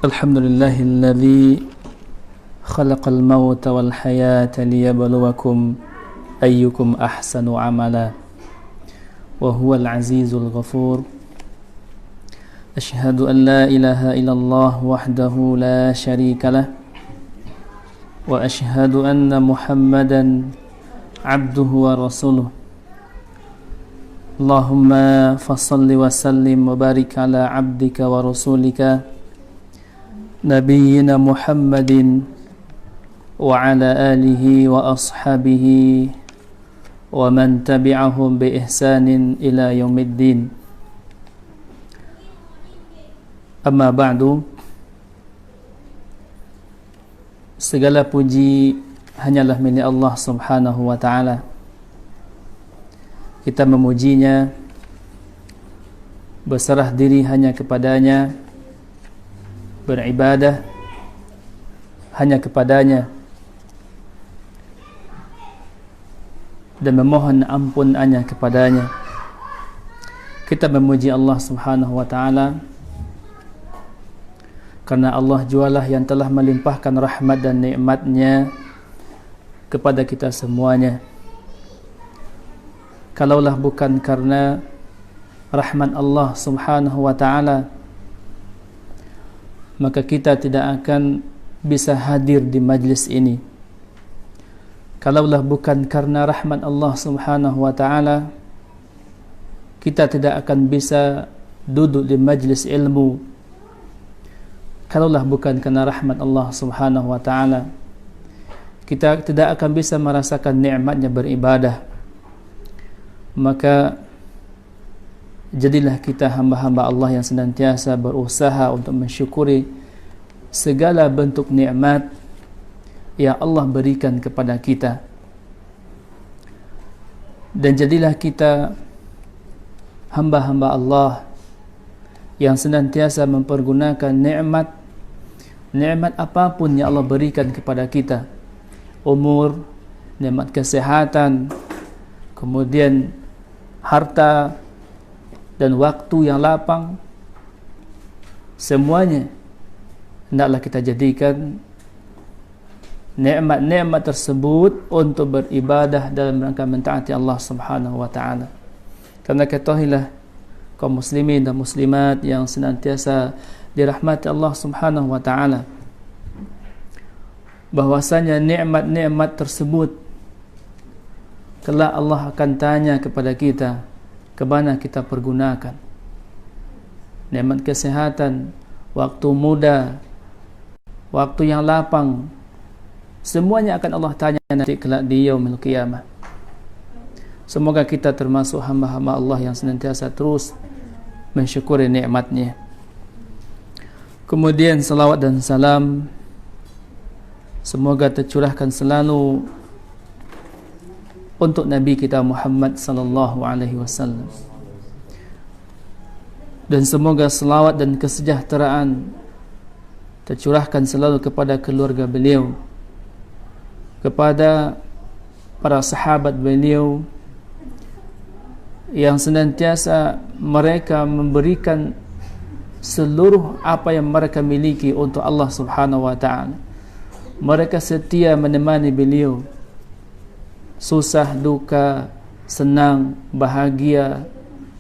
الحمد لله الذي خلق الموت والحياة ليبلوكم أيكم أحسن عملا وهو العزيز الغفور أشهد أن لا إله إلا الله وحده لا شريك له وأشهد أن محمدا عبده ورسوله اللهم فصل وسلم وبارك على عبدك ورسولك نبينا محمد وعلى آله وأصحابه ومن تبعهم بإحسان إلى يوم الدين أما بعد. Segala puji hanyalah milik Allah Subhanahu wa ta'ala. Kita memujinya, berserah diri hanya kepadanya, beribadah hanya kepadanya, dan memohon ampun hanya kepadanya. Kita memuji Allah Subhanahu wa ta'ala karena Allah jualah yang telah melimpahkan rahmat dan nikmatnya kepada kita semuanya. Kalaulah bukan karena rahmat Allah Subhanahu wa ta'ala, maka kita tidak akan bisa hadir di majlis ini. Kalaulah bukan karena rahmat Allah Subhanahu wa ta'ala, kita tidak akan bisa duduk di majlis ilmu. Kalaulah bukan karena rahmat Allah Subhanahu wa ta'ala, kita tidak akan bisa merasakan nikmatnya beribadah. Maka jadilah kita hamba-hamba Allah yang senantiasa berusaha untuk mensyukuri segala bentuk nikmat yang Allah berikan kepada kita. Dan jadilah kita hamba-hamba Allah yang senantiasa mempergunakan nikmat apapun yang Allah berikan kepada kita. Umur, nikmat kesehatan, kemudian harta dan waktu yang lapang, semuanya hendaklah kita jadikan nikmat-nikmat tersebut untuk beribadah dalam rangka mentaati Allah Subhanahu wa ta'ala. Karena ketahuilah kaum muslimin dan muslimat yang senantiasa dirahmati Allah Subhanahu wa ta'ala, bahwasanya nikmat-nikmat tersebut kelak Allah akan tanya kepada kita, ke mana kita pergunakan. Nikmat kesehatan, waktu muda, waktu yang lapang, semuanya akan Allah tanya nanti kelak di yaumil qiyamah. Semoga kita termasuk hamba-hamba Allah yang senantiasa terus mensyukuri nikmatnya. Kemudian salawat dan salam semoga tercurahkan selalu untuk Nabi kita Muhammad sallallahu alaihi wasallam. Dan semoga salawat dan kesejahteraan tercurahkan selalu kepada keluarga beliau, kepada para sahabat beliau yang senantiasa mereka memberikan seluruh apa yang mereka miliki untuk Allah Subhanahu wa ta'ala. Mereka setia menemani beliau, susah, duka, senang, bahagia,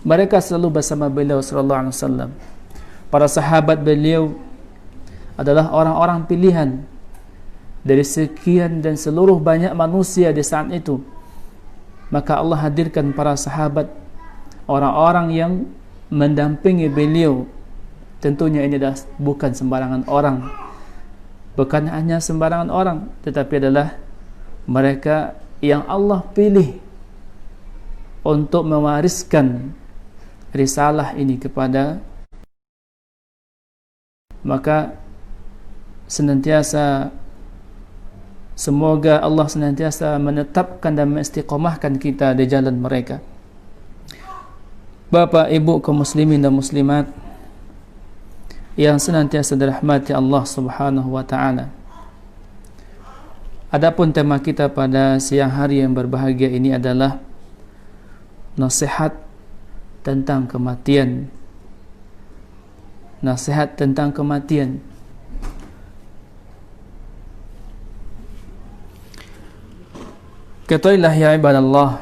mereka selalu bersama beliau sallallahu alaihi wasallam. Para sahabat beliau adalah orang-orang pilihan dari sekian dan seluruh banyak manusia di saat itu. Maka Allah hadirkan para sahabat, orang-orang yang mendampingi beliau. Tentunya ini adalah bukan sembarangan orang, bukan hanya sembarangan orang, tetapi adalah mereka yang Allah pilih untuk mewariskan risalah ini kepada. Maka senantiasa semoga Allah senantiasa menetapkan dan mengistiqomahkan kita di jalan mereka. Bapak, ibu, kaum muslimin dan muslimat yang senantiasa dirahmati Allah Subhanahu wa ta'ala. Adapun tema kita pada siang hari yang berbahagia ini adalah nasihat tentang kematian. Nasihat tentang kematian. Ketahuilah ya ibadallah,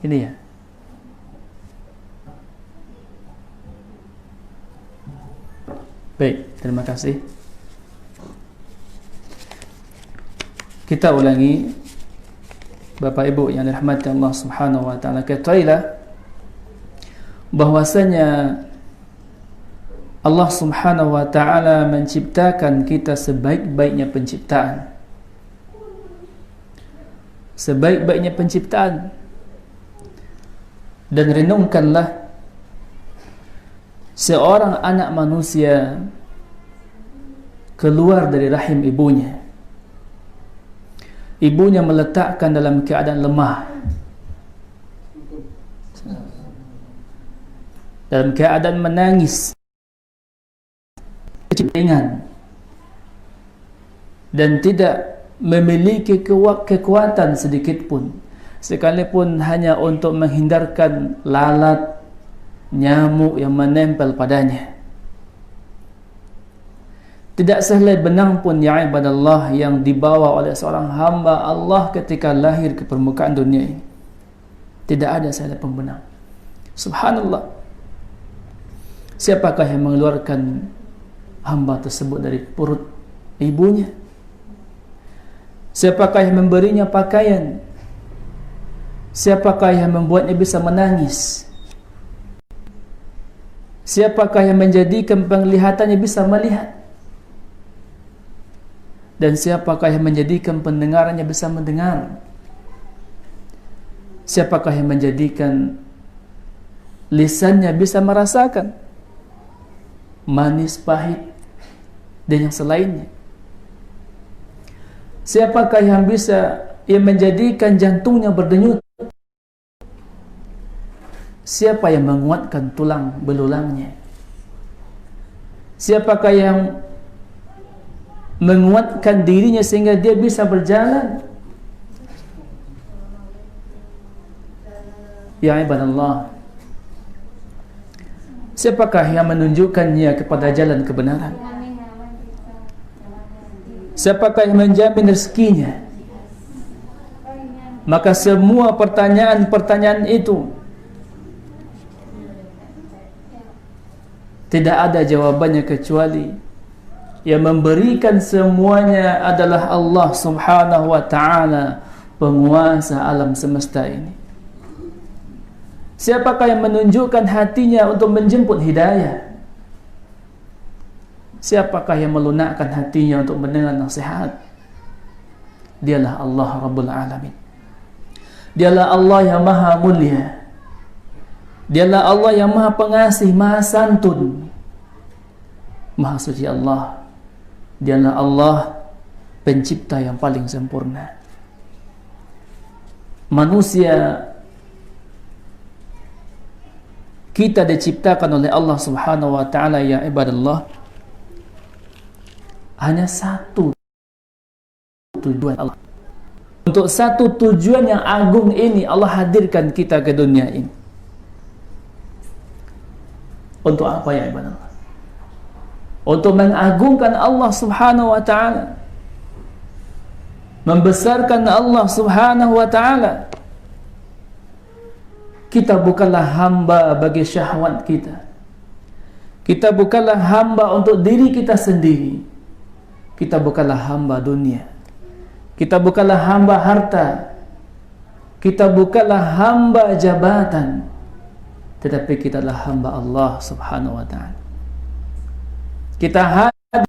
ini ya. Baik, terima kasih. Kita ulangi, Bapak Ibu yang dirahmati Allah Subhanahu wa taala, ketahuilah bahwasanya Allah Subhanahu wa taala menciptakan kita sebaik-baiknya penciptaan. Sebaik-baiknya penciptaan. Dan renungkanlah seorang anak manusia keluar dari rahim ibunya. Ibunya meletakkan dalam keadaan lemah, dalam keadaan menangis, kecemasan, dan tidak memiliki kekuatan sedikit pun, sekalipun hanya untuk menghindarkan lalat, nyamuk yang menempel padanya. Tidak sehelai benang pun ya ibadallah yang dibawa oleh seorang hamba Allah ketika lahir ke permukaan dunia ini. Tidak ada sehelai pun benang. Subhanallah. Siapakah yang mengeluarkan hamba tersebut dari perut ibunya? Siapakah yang memberinya pakaian? Siapakah yang membuatnya bisa menangis? Siapakah yang menjadikan penglihatannya bisa melihat? Dan siapakah yang menjadikan pendengarannya bisa mendengar? Siapakah yang menjadikan lisannya bisa merasakan manis, pahit, dan yang selainnya? Siapakah yang menjadikan jantungnya berdenyut? Siapa yang menguatkan tulang belulangnya? Siapakah yang menguatkan dirinya sehingga dia bisa berjalan? Ya ibadallah, siapakah yang menunjukkannya kepada jalan kebenaran? Siapakah yang menjamin rezekinya? Maka semua pertanyaan-pertanyaan itu tidak ada jawabannya kecuali yang memberikan semuanya adalah Allah Subhanahu wa ta'ala, penguasa alam semesta ini. Siapakah yang menunjukkan hatinya untuk menjemput hidayah? Siapakah yang melunakkan hatinya untuk mendengar nasihat? Dialah Allah Rabbul Alamin. Dialah Allah yang maha mulia. Dialah Allah yang maha pengasih, maha santun, maha suci Allah. Dialah Allah pencipta yang paling sempurna. Manusia, kita diciptakan oleh Allah Subhanahu wa ta'ala ya ibadallah, hanya satu tujuan Allah. Untuk satu tujuan yang agung ini Allah hadirkan kita ke dunia ini. Untuk apa ya ibadallah? Untuk mengagungkan Allah Subhanahu wa ta'ala, membesarkan Allah Subhanahu wa ta'ala. Kita bukanlah hamba bagi syahwat kita. Kita bukanlah hamba untuk diri kita sendiri. Kita bukanlah hamba dunia. Kita bukanlah hamba harta. Kita bukanlah hamba jabatan. Tetapi kita adalah hamba Allah Subhanahu wa ta'ala. Kita hadir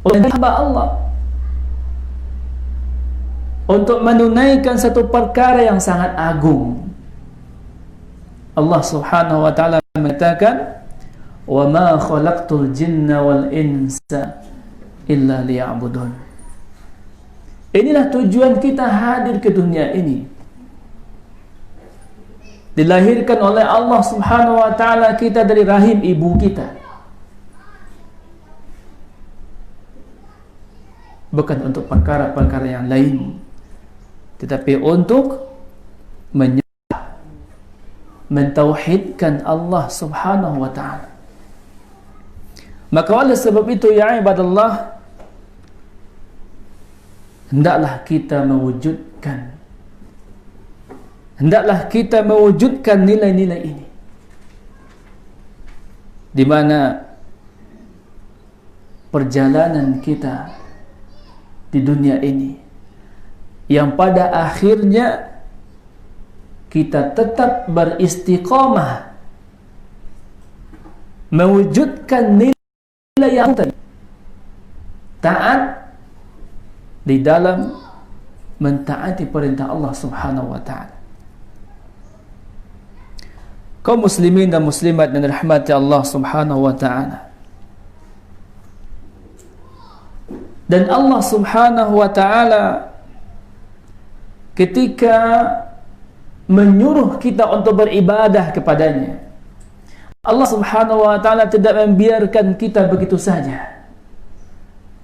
oleh hamba Allah untuk menunaikan satu perkara yang sangat agung. Allah Subhanahu wa ta'ala mengatakan, "Wa ma khalaqtul jinna wal insa illa liya'budun." Inilah tujuan kita hadir ke dunia ini. Dilahirkan oleh Allah Subhanahu wa ta'ala kita dari rahim ibu kita. bukan untuk perkara-perkara yang lain, tetapi untuk menyembah, mentauhidkan Allah Subhanahu wa ta'ala. Maka oleh sebab itu, ya ibadallah, hendaklah kita mewujudkan nilai-nilai ini, di mana perjalanan kita di dunia ini, yang pada akhirnya kita tetap beristiqamah mewujudkan nilai yang tadi, taat di dalam mentaati perintah Allah Subhanahu wa ta'ala. Kaum muslimin dan muslimat yang dirahmati Allah Subhanahu wa ta'ala, dan Allah Subhanahu wa ta'ala ketika menyuruh kita untuk beribadah kepadanya, Allah Subhanahu wa ta'ala tidak membiarkan kita begitu saja.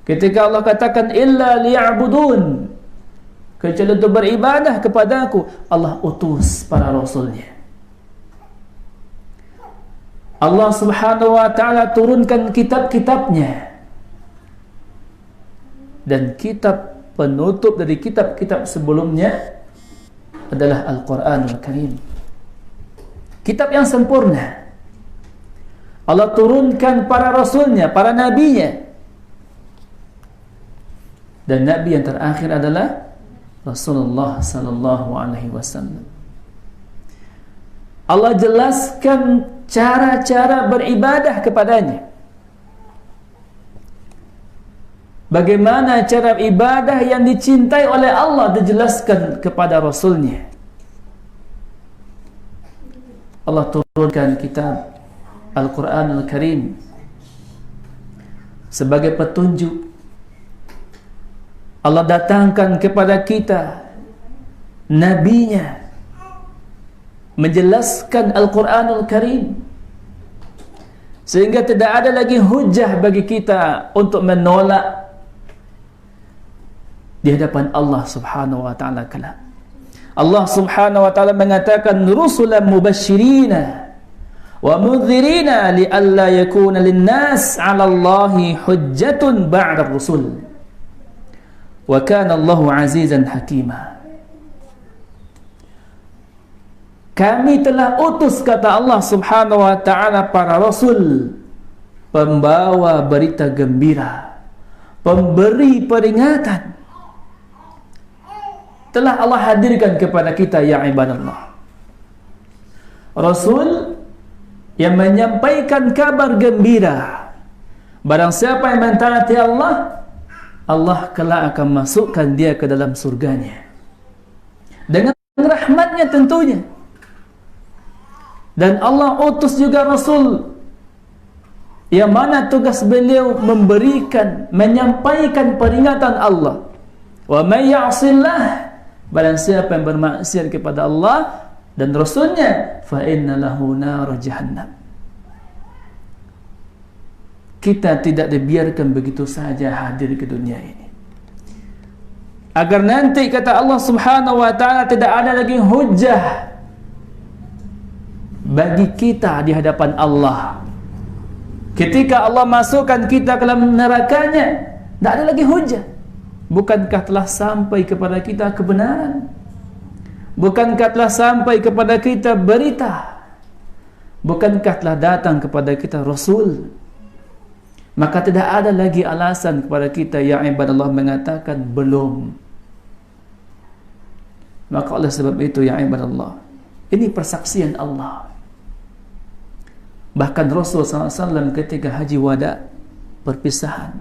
Ketika Allah katakan illa liya'budun, kecuali untuk beribadah kepadaku, Allah utus para rasulnya. Allah Subhanahu wa ta'ala turunkan kitab-kitabnya, dan kitab penutup dari kitab-kitab sebelumnya adalah Al-Quranul Karim, kitab yang sempurna. Allah turunkan para rasulnya, para nabinya, dan nabi yang terakhir adalah Rasulullah sallallahu alaihi wasallam. Allah jelaskan cara-cara beribadah kepadanya, bagaimana cara ibadah yang dicintai oleh Allah dijelaskan kepada Rasulnya. Allah turunkan kitab Al-Quranul Karim sebagai petunjuk. Allah datangkan kepada kita nabinya menjelaskan Al-Quranul Karim, sehingga tidak ada lagi hujah bagi kita untuk menolak di hadapan Allah Subhanahu wa ta'ala kelak. Allah Subhanahu wa ta'ala mengatakan rusulan mubashirina wa mundhirina li'alla yakuna lin-nas 'ala Allahi hujjatun ba'da ar-rusul wa kana Allahu 'azizan hakima. Kami telah utus, kata Allah Subhanahu wa ta'ala, para rasul, pembawa berita gembira, pemberi peringatan. Telah Allah hadirkan kepada kita, ya ibadallah, Rasul yang menyampaikan kabar gembira. Barang siapa yang mentaati Allah, Allah kelak akan masukkan dia ke dalam surganya dengan rahmatnya tentunya. Dan Allah utus juga Rasul yang mana tugas beliau memberikan, menyampaikan peringatan Allah. Wa may ya'sillah, barang siapa yang bermaksiat kepada Allah dan Rasulnya, fa inna lahu nar jahannam. Kita tidak dibiarkan begitu saja hadir ke dunia ini, agar nanti, kata Allah Subhanahu wa ta'ala, tidak ada lagi hujah bagi kita di hadapan Allah. Ketika Allah masukkan kita ke dalam nerakanya, tidak ada lagi hujah. Bukankah telah sampai kepada kita kebenaran? Bukankah telah sampai kepada kita berita? Bukankah telah datang kepada kita Rasul? Maka tidak ada lagi alasan kepada kita, ya ibadallah, mengatakan belum. Maka oleh sebab itu, ya ibadallah, ini persaksian Allah. Bahkan Rasulullah SAW ketika haji wada, perpisahan,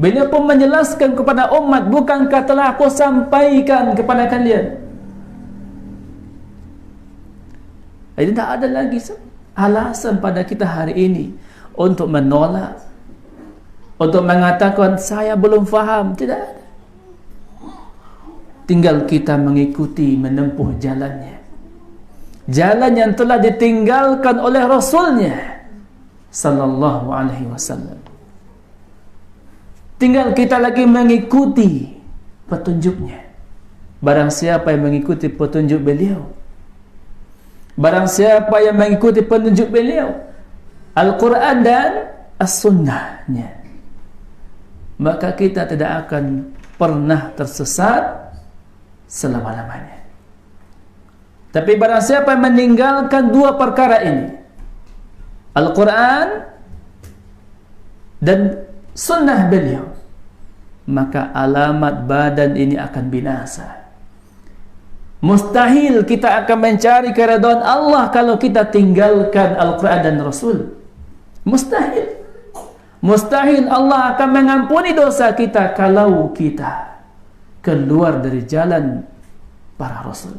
beliau pun menjelaskan kepada umat, bukankah telah aku sampaikan kepada kalian? Jadi tidak ada lagi alasan pada kita hari ini untuk menolak, untuk mengatakan saya belum faham. Tidak ada. Tinggal kita mengikuti, menempuh jalannya, jalan yang telah ditinggalkan oleh Rasulnya sallallahu alaihi wasallam. Tinggal kita lagi mengikuti petunjuknya. Barang siapa yang mengikuti petunjuk beliau, barang siapa yang mengikuti petunjuk beliau, Al-Quran dan As-Sunnahnya, maka kita tidak akan pernah tersesat selama-lamanya. Tapi barang siapa yang meninggalkan dua perkara ini, Al-Quran dan Sunnah beliau, maka alamat badan ini akan binasa. Mustahil kita akan mencari keridhaan Allah kalau kita tinggalkan Al-Quran dan Rasul. Mustahil. Mustahil Allah akan mengampuni dosa kita kalau kita keluar dari jalan para Rasul.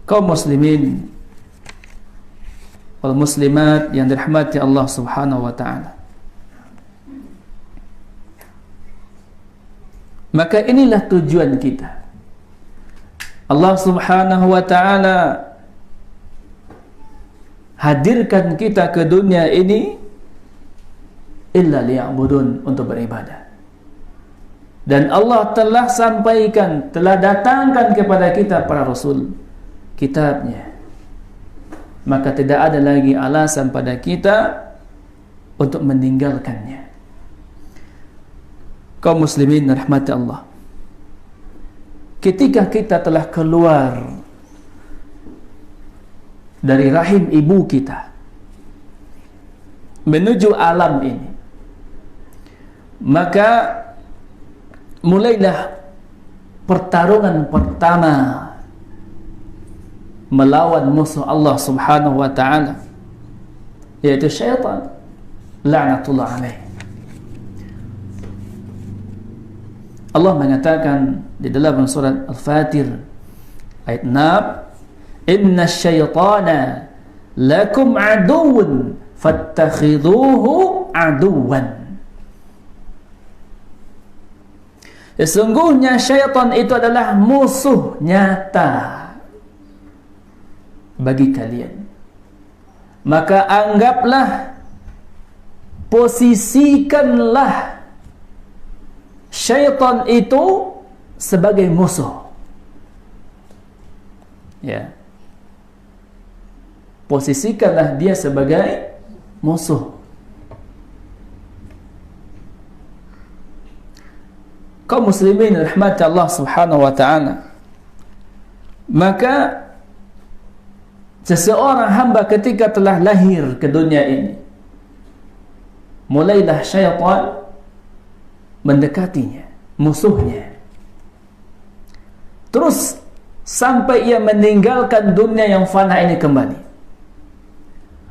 Kaum muslimin wal muslimat yang dirahmati Allah Subhanahu wa ta'ala, maka inilah tujuan kita. Allah Subhanahu wa ta'ala hadirkan kita ke dunia ini illa liya'budun, untuk beribadah. Dan Allah telah sampaikan, telah datangkan kepada kita para rasul, kitabnya. Maka tidak ada lagi alasan pada kita untuk meninggalkannya. Kaum muslimin rahmati Allah, ketika kita telah keluar dari rahim ibu kita menuju alam ini, maka mulailah pertarungan pertama melawan musuh Allah Subhanahu wa ta'ala, yaitu syaitan, la'natullah alaih. Allah mengatakan di dalam surat Al-Fatir ayat 6, inna syaitana lakum aduun fattakhidhuhu aduwan. Sesungguhnya syaitan itu adalah musuh nyata bagi kalian, maka anggaplah, posisikanlah syaitan itu sebagai musuh. Ya, posisikanlah dia sebagai musuh. Kaum muslimin rahmati Allah Subhanahu wa ta'ala, maka seseorang hamba ketika telah lahir ke dunia ini, mulailah syaitan mendekatinya, musuhnya, terus sampai ia meninggalkan dunia yang fana ini kembali.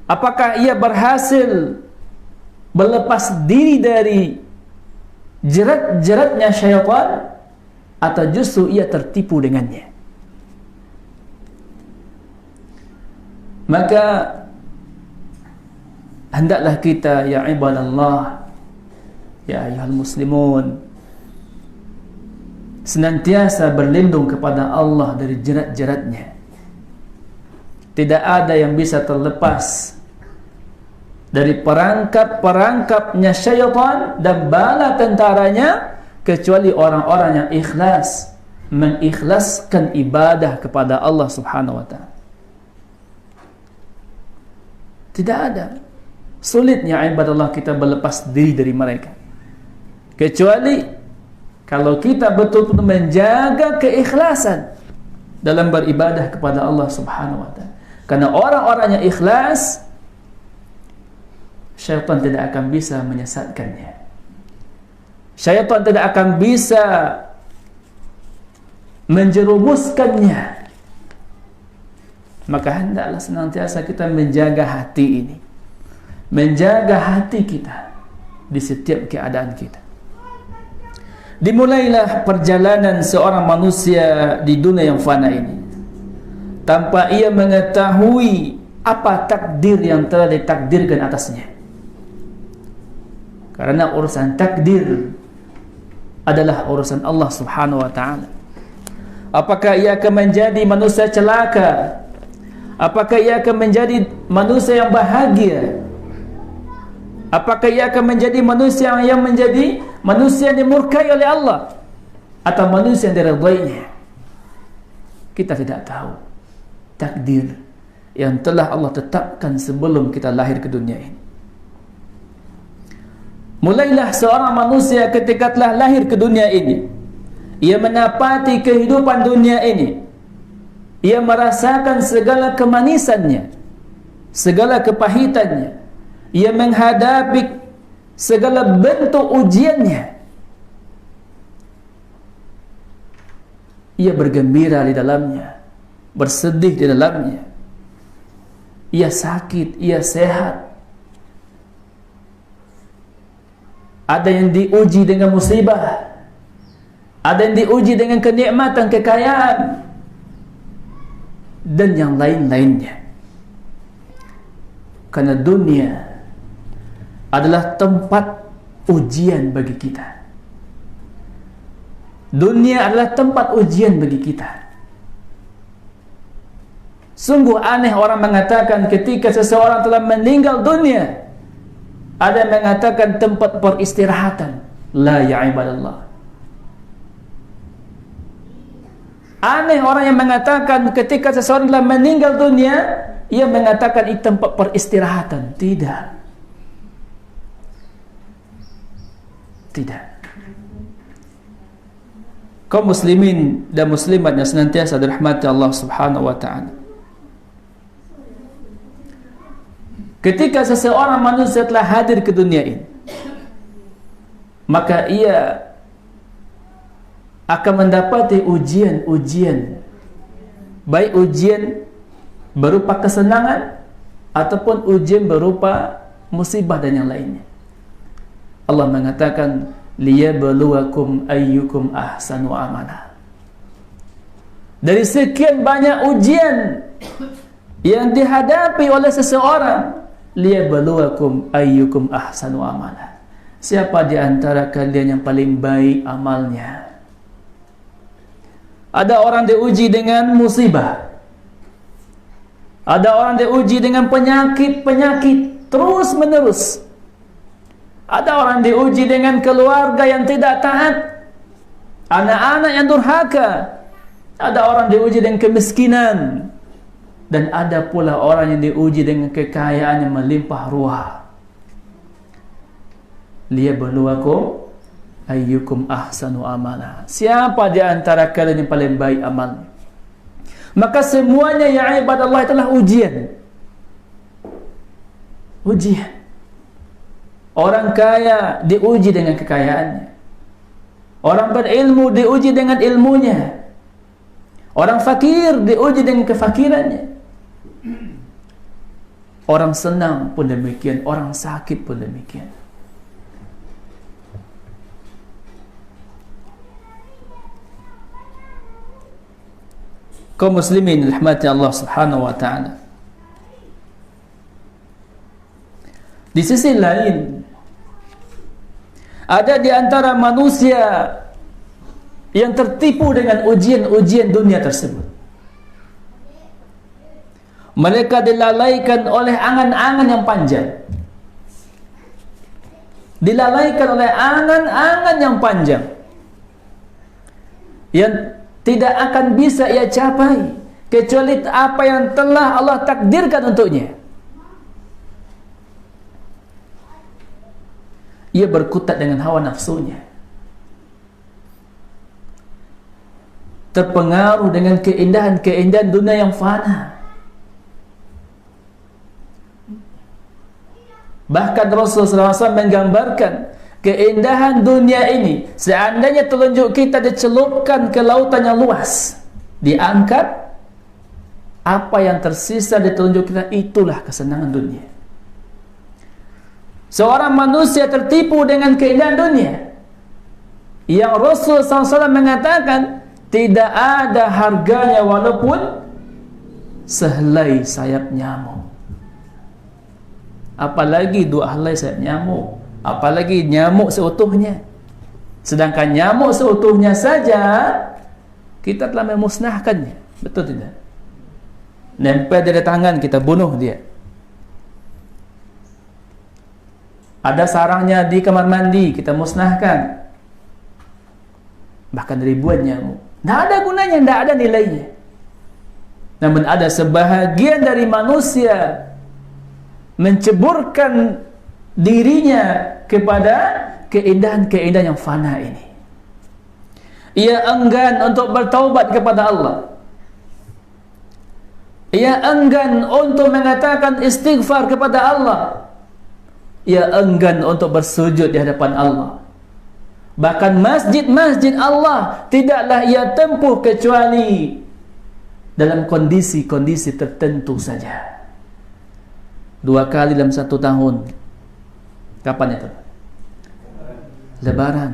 Apakah ia berhasil melepas diri dari jerat-jeratnya syaitan, atau justru ia tertipu dengannya? Maka hendaklah kita, ya ibadallah, ya ayyuhal muslimun, senantiasa berlindung kepada Allah dari jerat-jeratnya. Tidak ada yang bisa terlepas dari perangkap-perangkapnya syaitan dan bala tentaranya, kecuali orang-orang yang ikhlas, mengikhlaskan ibadah kepada Allah Subhanahu wa ta'ala. Tidak ada. Sulitnya ibadallah kita berlepas diri dari mereka, kecuali kalau kita betul-betul menjaga keikhlasan dalam beribadah kepada Allah Subhanahu wa ta'ala. Karena orang-orang yang ikhlas, syaitan tidak akan bisa menyesatkannya. Syaitan tidak akan bisa menjerumuskannya. Maka hendaklah senantiasa kita menjaga hati ini, menjaga hati kita di setiap keadaan kita. Dimulailah perjalanan seorang manusia di dunia yang fana ini tanpa ia mengetahui apa takdir yang telah ditakdirkan atasnya. Karena urusan takdir adalah urusan Allah Subhanahu wa ta'ala. Apakah ia akan menjadi manusia celaka? Apakah ia akan menjadi manusia yang bahagia? Apakah ia akan menjadi manusia yang dimurkai oleh Allah atau manusia yang diridainya? Kita tidak tahu takdir yang telah Allah tetapkan sebelum kita lahir ke dunia ini. Mulailah seorang manusia ketika telah lahir ke dunia ini, ia menapati kehidupan dunia ini, ia merasakan segala kemanisannya, segala kepahitannya, ia menghadapi segala bentuk ujiannya. Ia bergembira di dalamnya, bersedih di dalamnya. Ia sakit, ia sehat. Ada yang diuji dengan musibah, ada yang diuji dengan kenikmatan, kekayaan, dan yang lain-lainnya. Karena dunia adalah tempat ujian bagi kita. Dunia adalah tempat ujian bagi kita. Sungguh aneh orang mengatakan ketika seseorang telah meninggal dunia, ada yang mengatakan tempat peristirahatan. La ya ibadallah. Aneh orang yang mengatakan ketika seseorang telah meninggal dunia, ia mengatakan itu tempat peristirahatan. Tidak. Tidak. Kaum muslimin dan muslimat yang senantiasa dirahmati Allah Subhanahu wa taala. Ketika seseorang manusia telah hadir ke dunia ini, maka ia akan mendapati ujian-ujian, baik ujian berupa kesenangan ataupun ujian berupa musibah dan yang lainnya. Allah mengatakan liyabluwakum ayyukum ahsanu amala. Dari sekian banyak ujian yang dihadapi oleh seseorang, liyabluwakum ayyukum ahsanu amala. Siapa di antara kalian yang paling baik amalnya? Ada orang diuji dengan musibah, ada orang diuji dengan penyakit terus menerus. Ada orang diuji dengan keluarga yang tidak taat, anak-anak yang durhaka. Ada orang diuji dengan kemiskinan, dan ada pula orang yang diuji dengan kekayaan yang melimpah ruah. Liyabluwakum ayyukum ahsanu amala. Siapa di antara kalian yang paling baik amalnya? Maka semuanya ya ibadallah itulah ujian. Ujian. Orang kaya diuji dengan kekayaannya. Orang berilmu diuji dengan ilmunya. Orang fakir diuji dengan kefakirannya. Orang senang pun demikian, orang sakit pun demikian. Kaum muslimin rahmati Allah Subhanahu wa taala. Di sisi lain, ada di antara manusia yang tertipu dengan ujian-ujian dunia tersebut. Mereka dilalaikan oleh angan-angan yang panjang. Dilalaikan oleh angan-angan yang panjang, yang tidak akan bisa ia capai kecuali apa yang telah Allah takdirkan untuknya. Ia berkutat dengan hawa nafsunya, terpengaruh dengan keindahan-keindahan dunia yang fana. Bahkan Rasulullah SAW menggambarkan keindahan dunia ini, seandainya telunjuk kita dicelupkan ke lautan yang luas, diangkat, apa yang tersisa di telunjuk kita itulah kesenangan dunia. Seorang manusia tertipu dengan keindahan dunia yang Rasul SAW mengatakan tidak ada harganya walaupun sehelai sayap nyamuk. Apalagi 2 helai sayap nyamuk, apalagi nyamuk seutuhnya. Sedangkan nyamuk seutuhnya saja kita telah memusnahkannya, betul tidak? Nempel dari tangan kita bunuh dia. Ada sarangnya di kamar mandi, kita musnahkan. Bahkan ribuan nyamuk. Tidak ada gunanya, tidak ada nilainya. Namun ada sebahagian dari manusia menceburkan dirinya kepada keindahan-keindahan yang fana ini. Ia enggan untuk bertaubat kepada Allah. Ia enggan untuk mengatakan istighfar kepada Allah. Ia enggan untuk bersujud di hadapan Allah. Bahkan masjid-masjid Allah tidaklah ia tempuh kecuali dalam kondisi-kondisi tertentu saja. 2 kali dalam 1 tahun. Kapan itu? Lebaran.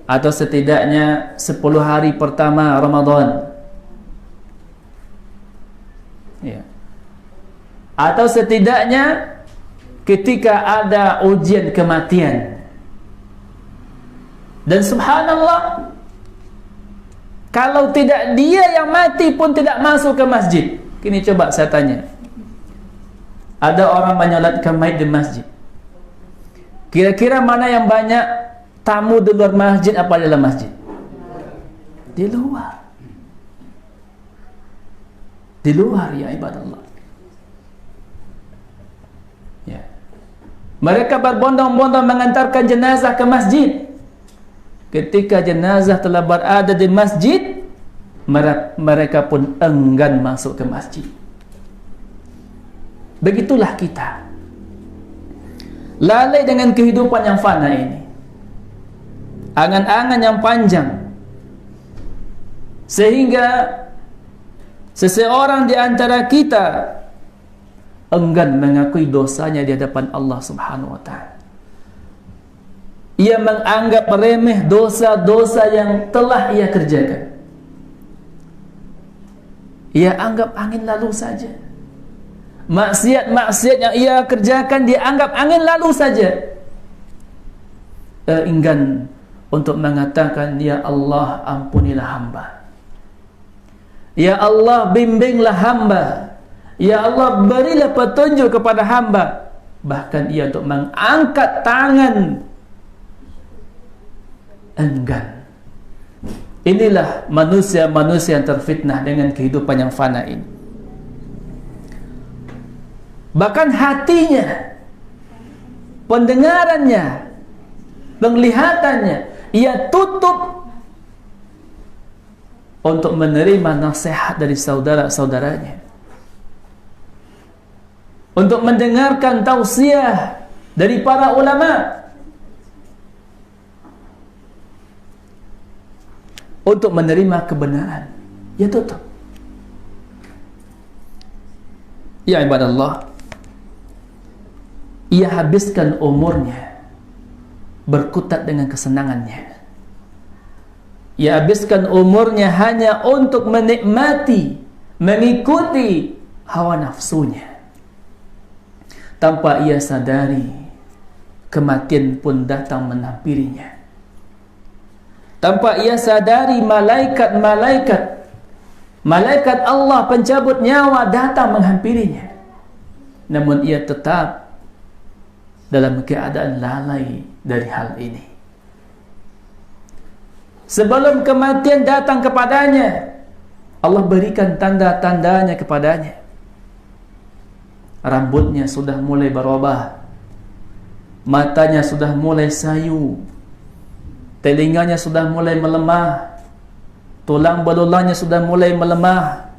Atau setidaknya 10 hari pertama Ramadan. Ya. Atau setidaknya ketika ada ujian kematian. Dan subhanallah, kalau tidak dia yang mati pun tidak masuk ke masjid. Kini coba saya tanya, ada orang menyolatkan mayit di masjid, kira-kira mana yang banyak tamu di luar masjid apa di dalam masjid? Di luar. Di luar, ya ibadallah. Ya. Mereka berbondong-bondong mengantarkan jenazah ke masjid. Ketika jenazah telah berada di masjid, mereka pun enggan masuk ke masjid. Begitulah kita, lalai dengan kehidupan yang fana ini, angan-angan yang panjang, sehingga seseorang di antara kita enggan mengakui dosanya di hadapan Allah Subhanahu wa Ta'ala. Ia menganggap remeh dosa-dosa yang telah ia kerjakan. Ia anggap angin lalu saja. Maksiat-maksiat yang ia kerjakan dia anggap angin lalu saja. Enggan untuk mengatakan, ya Allah ampunilah hamba, ya Allah bimbinglah hamba, ya Allah berilah petunjuk kepada hamba. Bahkan ia untuk mengangkat tangan enggan. Inilah manusia-manusia yang terfitnah dengan kehidupan yang fana ini. Bahkan hatinya, pendengarannya, penglihatannya ia tutup untuk menerima nasihat dari saudara-saudaranya, untuk mendengarkan tausiah dari para ulama, untuk menerima kebenaran. Ya tutup. Ya ibadallah, ia habiskan umurnya berkutat dengan kesenangannya. Ia habiskan umurnya hanya untuk menikmati, mengikuti hawa nafsunya, tanpa ia sadari kematian pun datang menampirinya. Tanpa ia sadari malaikat Allah pencabut nyawa datang menghampirinya. Namun ia tetap dalam keadaan lalai dari hal ini. Sebelum kematian datang kepadanya, Allah berikan tanda-tandanya kepadanya. Rambutnya sudah mulai berubah, matanya sudah mulai sayu, telinganya sudah mulai melemah, tulang belulangnya sudah mulai melemah.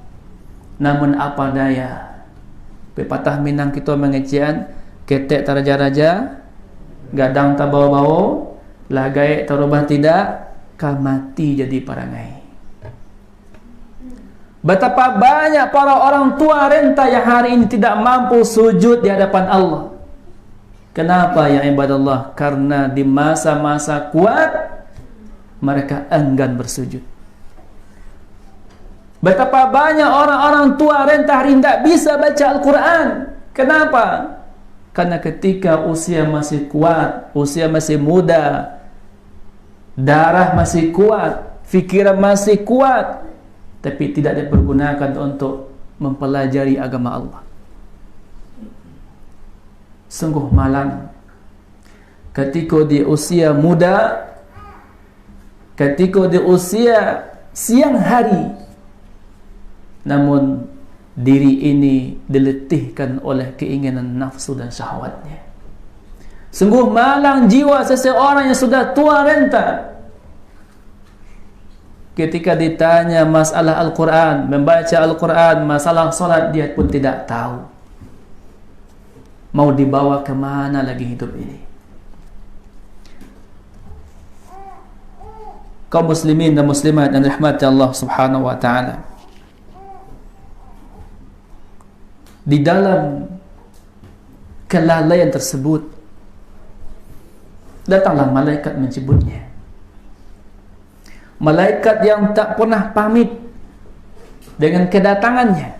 Namun apa daya, pepatah Minang kita mengecian, ketek taraja-raja, gadang tak bawa-bawa, lagai terubah tidak, kamati jadi parangai. Betapa banyak para orang tua renta yang hari ini tidak mampu sujud di hadapan Allah. Kenapa ya ibadallah? Karena di masa-masa kuat mereka enggan bersujud. Betapa banyak orang-orang tua renta hari ini tidak bisa baca Al-Quran. Kenapa? Karena ketika usia masih kuat, usia masih muda, darah masih kuat, fikiran masih kuat, tapi tidak dipergunakan untuk mempelajari agama Allah. Sungguh malang ketika di usia muda, ketika di usia siang hari, namun diri ini diletihkan oleh keinginan nafsu dan syahwatnya. Sungguh malang jiwa seseorang yang sudah tua renta ketika ditanya masalah Al-Quran, membaca Al-Quran, masalah solat, dia pun tidak tahu mau dibawa kemana lagi hidup ini. Kaum muslimin dan muslimat yang dirahmati Allah subhanahu wa ta'ala, di dalam kelalaian tersebut datanglah malaikat menjemputnya. Malaikat yang tak pernah pamit dengan kedatangannya,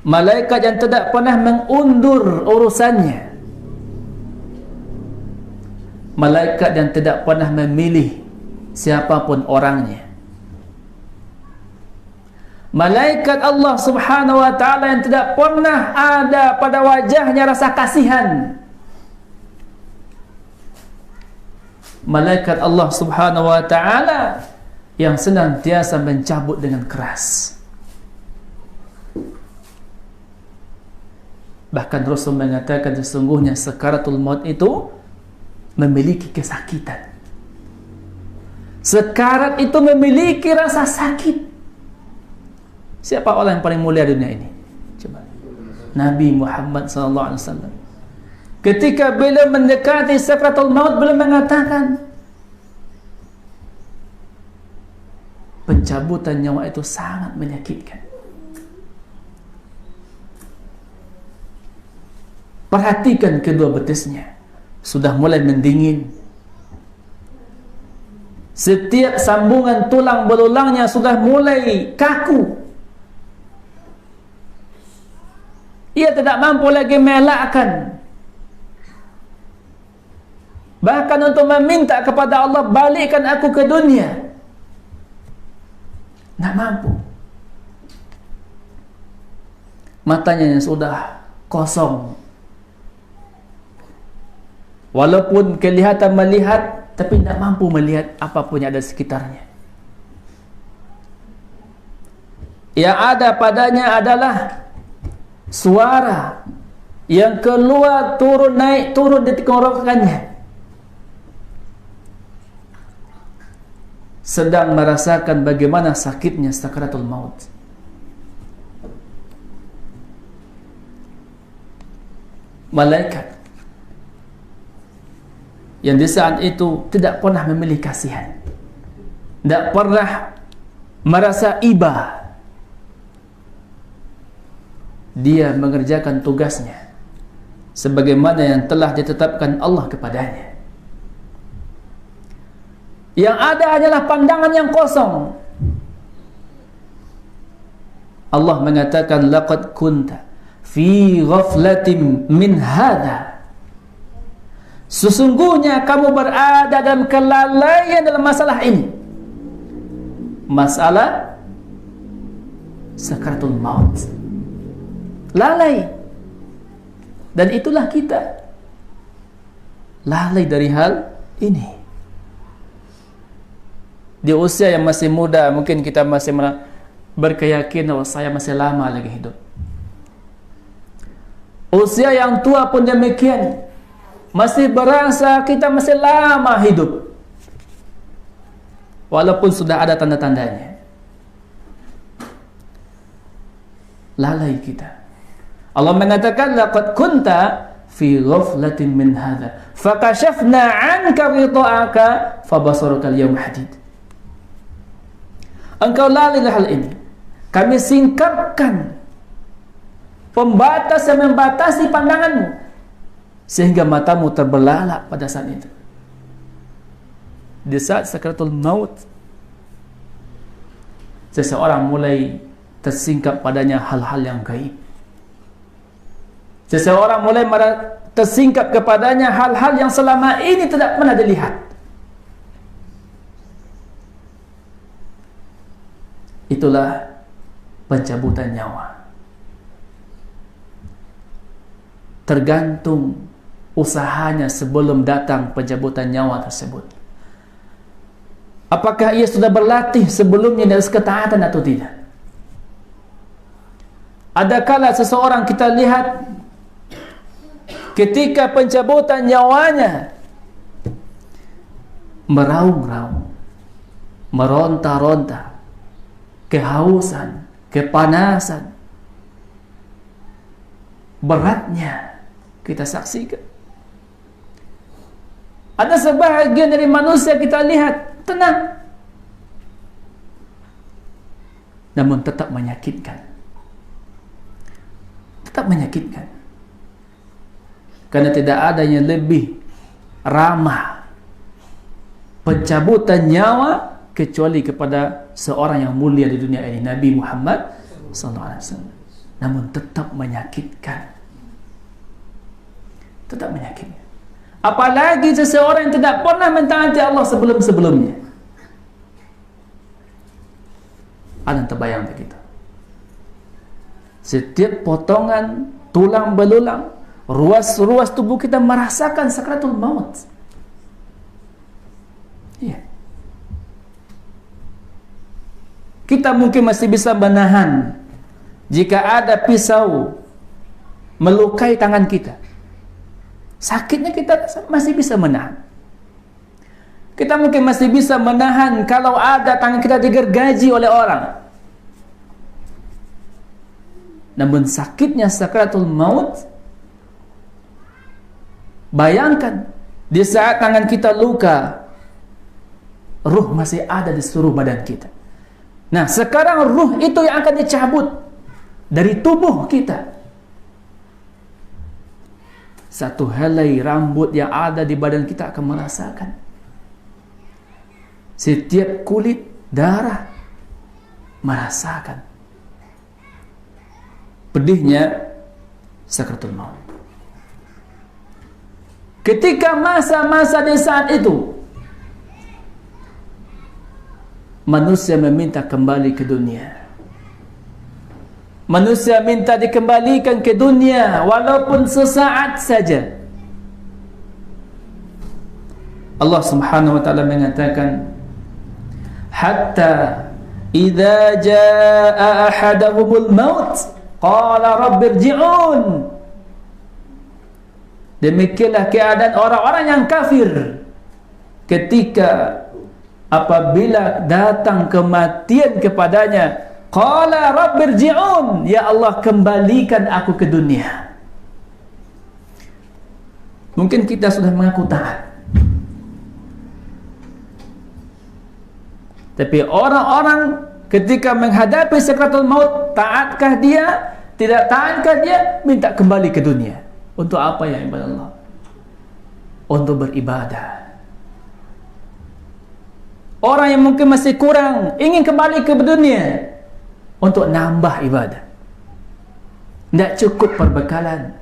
malaikat yang tidak pernah mengundur urusannya, malaikat yang tidak pernah memilih siapapun orangnya, malaikat Allah subhanahu wa ta'ala yang tidak pernah ada pada wajahnya rasa kasihan, malaikat Allah subhanahu wa ta'ala yang senantiasa mencabut dengan keras. Bahkan Rasul mengatakan sesungguhnya sakaratul maut itu memiliki kesakitan. Sekarat itu memiliki rasa sakit. Siapa orang yang paling mulia di dunia ini? Coba. Nabi Muhammad SAW. Ketika beliau mendekati sakaratul maut, beliau mengatakan pencabutan nyawa itu sangat menyakitkan. Perhatikan kedua betisnya sudah mulai mendingin. Setiap sambungan tulang belulangnya sudah mulai kaku. Ia tidak mampu lagi mengelakkan. Bahkan untuk meminta kepada Allah, balikkan aku ke dunia, tidak mampu. Matanya yang sudah kosong, walaupun kelihatan melihat, tapi tidak mampu melihat apapun yang ada di sekitarnya. Yang ada padanya adalah suara yang keluar turun naik turun di tenggorokannya, sedang merasakan bagaimana sakitnya sakaratul maut. Malaikat yang di saat itu tidak pernah memilih kasihan, tidak pernah merasa iba, dia mengerjakan tugasnya sebagaimana yang telah ditetapkan Allah kepadanya. Yang ada hanyalah pandangan yang kosong. Allah mengatakan laqad kunta fi ghaflatin min hadha, sesungguhnya kamu berada dalam kelalaian dalam masalah ini, masalah sakaratul maut. Lalai. Dan itulah kita, lalai dari hal ini. Di usia yang masih muda, mungkin kita masih berkeyakinan bahwa saya masih lama lagi hidup. Usia yang tua pun demikian, masih berasa kita masih lama hidup, walaupun sudah ada tanda-tandanya. Lalai kita. Allah mengatakan laqad kunta fi ghaflatin min hadha fakashafna 'anka ghita'aka fabasaruka al-yawma hadid. Engkau lalai hal ini, kami singkapkan pembatas yang membatasi pandanganmu sehingga matamu terbelalak pada saat itu. Di saat sakaratul maut, seseorang mulai tersingkap padanya hal-hal yang gaib. Seseorang mulai tersingkap kepadanya hal-hal yang selama ini tidak pernah dilihat. Itulah pencabutan nyawa. tergantung usahanya sebelum datang pencabutan nyawa tersebut. Apakah ia sudah berlatih sebelumnya dari ketaatan atau tidak? Adakala seseorang kita lihat ketika pencabutan nyawanya meraung-raung, meronta-ronta, kehausan, kepanasan, beratnya kita saksikan. Ada sebahagian dari manusia kita lihat tenang, namun tetap menyakitkan. Tetap menyakitkan. Karena tidak ada yang lebih ramah pencabutan nyawa kecuali kepada seorang yang mulia di dunia ini, Nabi Muhammad SAW. Namun tetap menyakitkan. Tetap menyakitkan. Apalagi seseorang yang tidak pernah mentaati Allah sebelum-sebelumnya. Ada yang terbayang begitu. Setiap potongan tulang belulang, ruas-ruas tubuh kita merasakan sakratul maut. Iya. Kita mungkin masih bisa menahan jika ada pisau melukai tangan kita. Sakitnya kita masih bisa menahan. Kita mungkin masih bisa menahan kalau ada tangan kita digergaji oleh orang. Namun sakitnya sakratul maut, bayangkan di saat tangan kita luka, ruh masih ada di seluruh badan kita. Nah, sekarang ruh itu yang akan dicabut dari tubuh kita. Satu helai rambut yang ada di badan kita akan merasakan. Setiap kulit, darah merasakan pedihnya sakratul maut. Ketika masa-masa di saat itu, manusia meminta kembali ke dunia. Manusia minta dikembalikan ke dunia walaupun sesaat saja. Allah Subhanahu wa taala mengatakan, hatta idza jaa ahadahumul maut qala rabbirji'un. Demikianlah keadaan orang-orang yang kafir ketika apabila datang kematian kepadanya, qala rabbirji'un, ya Allah kembalikan aku ke dunia. Mungkin kita sudah mengaku taat, tapi orang-orang ketika menghadapi sakratul maut, taatkah dia? Tidak taatkah dia? Minta kembali ke dunia. Untuk apa ya ibadah Allah? Untuk beribadah. Orang yang mungkin masih kurang ingin kembali ke dunia untuk nambah ibadah. Tidak cukup perbekalan.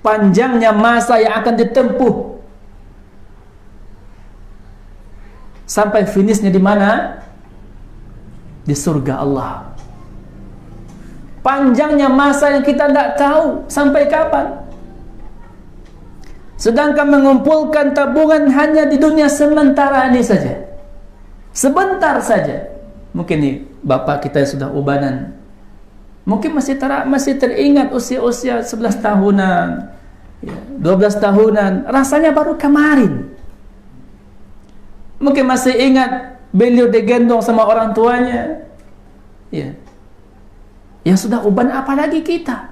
Panjangnya masa yang akan ditempuh sampai finishnya di mana? Di surga Allah. Panjangnya masa yang kita tidak tahu sampai kapan. Sedangkan mengumpulkan tabungan hanya di dunia sementara ini saja. Sebentar saja. Mungkin nih bapak kita yang sudah ubanan, mungkin masih teringat usia-usia 11 tahunan, 12 tahunan, rasanya baru kemarin. Mungkin masih ingat beliau digendong sama orang tuanya. Ya. Yang sudah uban, apalagi kita.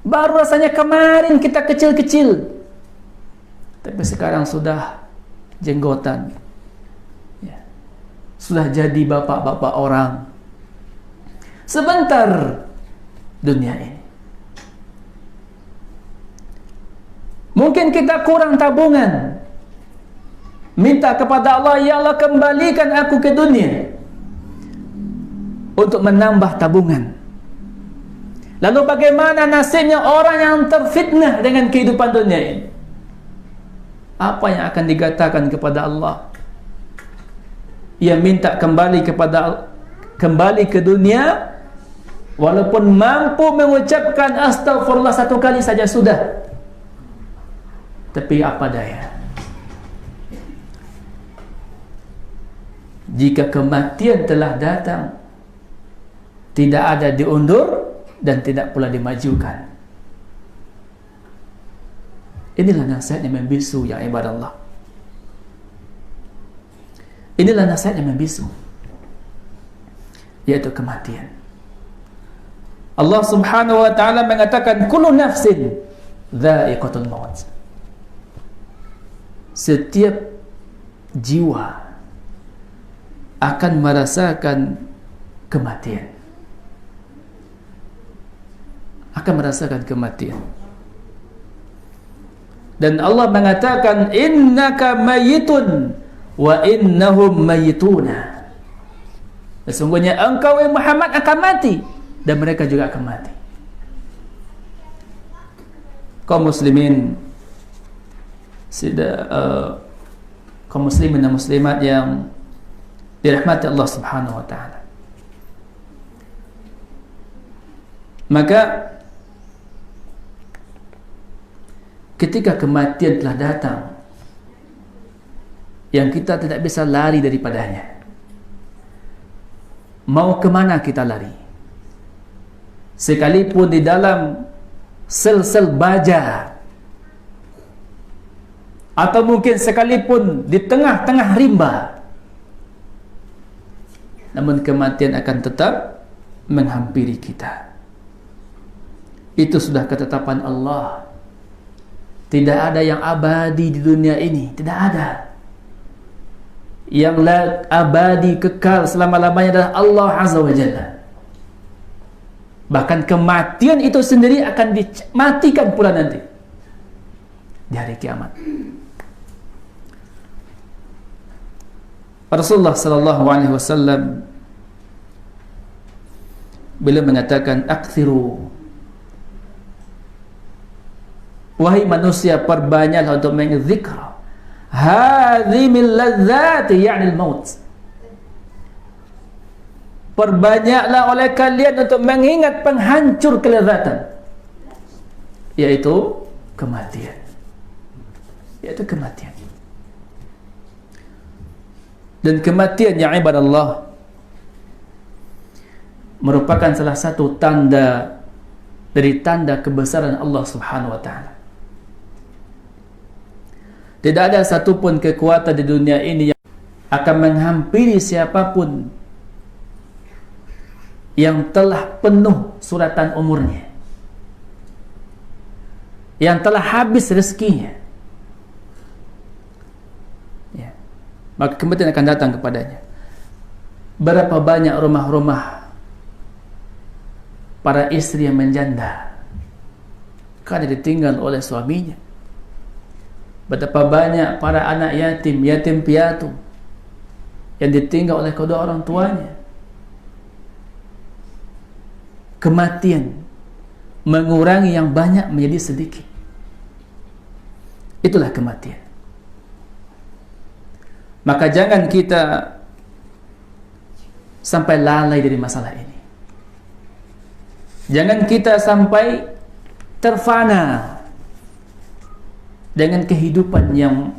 Baru rasanya kemarin kita kecil-kecil. Tapi sekarang sudah jenggotan. Ya. Sudah jadi bapak-bapak orang. Sebentar dunia ini. Mungkin kita kurang tabungan. Minta kepada Allah, ya Allah kembalikan aku ke dunia. Untuk menambah tabungan. Lalu bagaimana nasibnya orang yang terfitnah dengan kehidupan dunia ini? Apa yang akan dikatakan kepada Allah? Ia minta kembali ke dunia walaupun mampu mengucapkan astaghfirullah 1 kali saja sudah, tapi apa daya, jika kematian telah datang, tidak ada diundur dan tidak pula dimajukan. Inilah nasihat yang membisu, ya ibadallah. Inilah nasihat yang membisu, yaitu kematian. Allah Subhanahu wa ta'ala mengatakan, kullu nafsin dha'iqatul maut. Setiap jiwa akan merasakan kematian. Akan merasakan kematian. Dan Allah mengatakan, innaka mayitun wa innahum mayituna. Sesungguhnya engkau Muhammad akan mati dan mereka juga akan mati. Kaum muslimin, kaum muslimin dan muslimat yang dirahmati Allah Subhanahu wa ta'ala, maka ketika kematian telah datang, yang kita tidak bisa lari daripadanya, mau kemana kita lari? Sekalipun di dalam sel-sel baja, atau mungkin sekalipun di tengah-tengah rimba, namun kematian akan tetap menghampiri kita. Itu sudah ketetapan Allah. Tidak ada yang abadi di dunia ini, tidak ada. Yang abadi kekal selama-lamanya adalah Allah Azza wa Jalla. Bahkan kematian itu sendiri akan dimatikan pula nanti di hari kiamat. Rasulullah sallallahu alaihi wasallam beliau mengatakan, aktsiru, wahai manusia, perbanyaklah untuk menzikr hadhi min ladzati, ya'ni al-maut. Perbanyaklah oleh kalian untuk mengingat penghancur kelezatan, yaitu kematian. Yaitu kematian. Dan kematian, ya ibadallah, merupakan salah satu tanda dari tanda kebesaran Allah Subhanahu wa ta'ala. Tidak ada satupun kekuatan di dunia ini yang akan menghampiri siapapun yang telah penuh suratan umurnya, yang telah habis rezekinya, ya, maka kematian akan datang kepadanya. Berapa banyak rumah-rumah para istri yang menjanda karena ditinggal oleh suaminya. Betapa banyak para anak yatim, yatim piatu yang ditinggal oleh kedua orang tuanya. Kematian mengurangi yang banyak menjadi sedikit. Itulah kematian. Maka jangan kita sampai lalai dari masalah ini. Jangan kita sampai terfana dengan kehidupan yang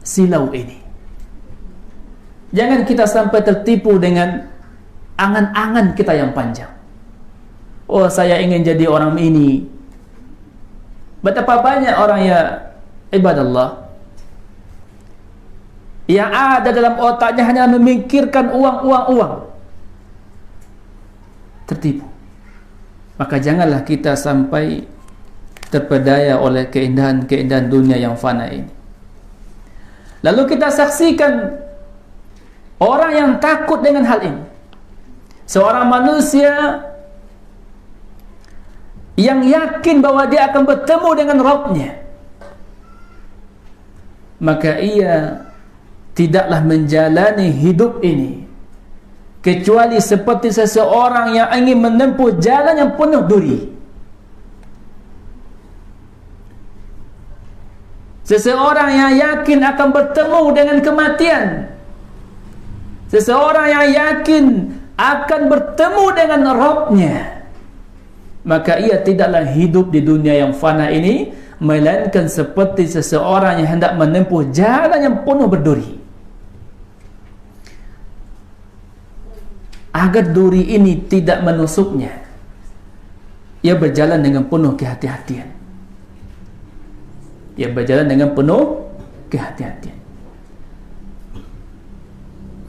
silau ini. Jangan kita sampai tertipu dengan angan-angan kita yang panjang. Oh, saya ingin jadi orang ini. Betapa banyak orang, ya ibadallah, yang ada dalam otaknya hanya memikirkan uang. Tertipu. Maka janganlah kita sampai terpedaya oleh keindahan-keindahan dunia yang fana ini. Lalu kita saksikan orang yang takut dengan hal ini. Seorang manusia yang yakin bahwa dia akan bertemu dengan Rabbnya, maka ia tidaklah menjalani hidup ini kecuali seperti seseorang yang ingin menempuh jalan yang penuh duri. Seseorang yang yakin akan bertemu dengan kematian. Seseorang yang yakin akan bertemu dengan Rabbnya, maka ia tidaklah hidup di dunia yang fana ini melainkan seperti seseorang yang hendak menempuh jalan yang penuh berduri. Agar duri ini tidak menusuknya, ia berjalan dengan penuh kehati-hatian. Ia berjalan dengan penuh kehati-hatian.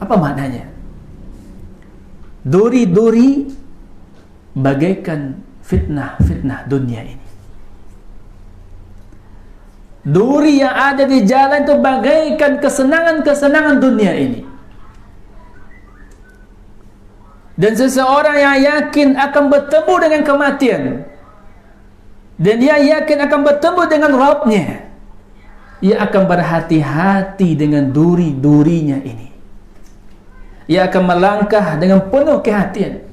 Apa maknanya? Duri-duri bagaikan fitnah-fitnah dunia ini. Duri yang ada di jalan itu bagaikan kesenangan-kesenangan dunia ini. Dan seseorang yang yakin akan bertemu dengan kematian, dan dia yakin akan bertemu dengan Rabbnya, ia akan berhati-hati dengan duri-durinya ini. Ia akan melangkah dengan penuh kehatian.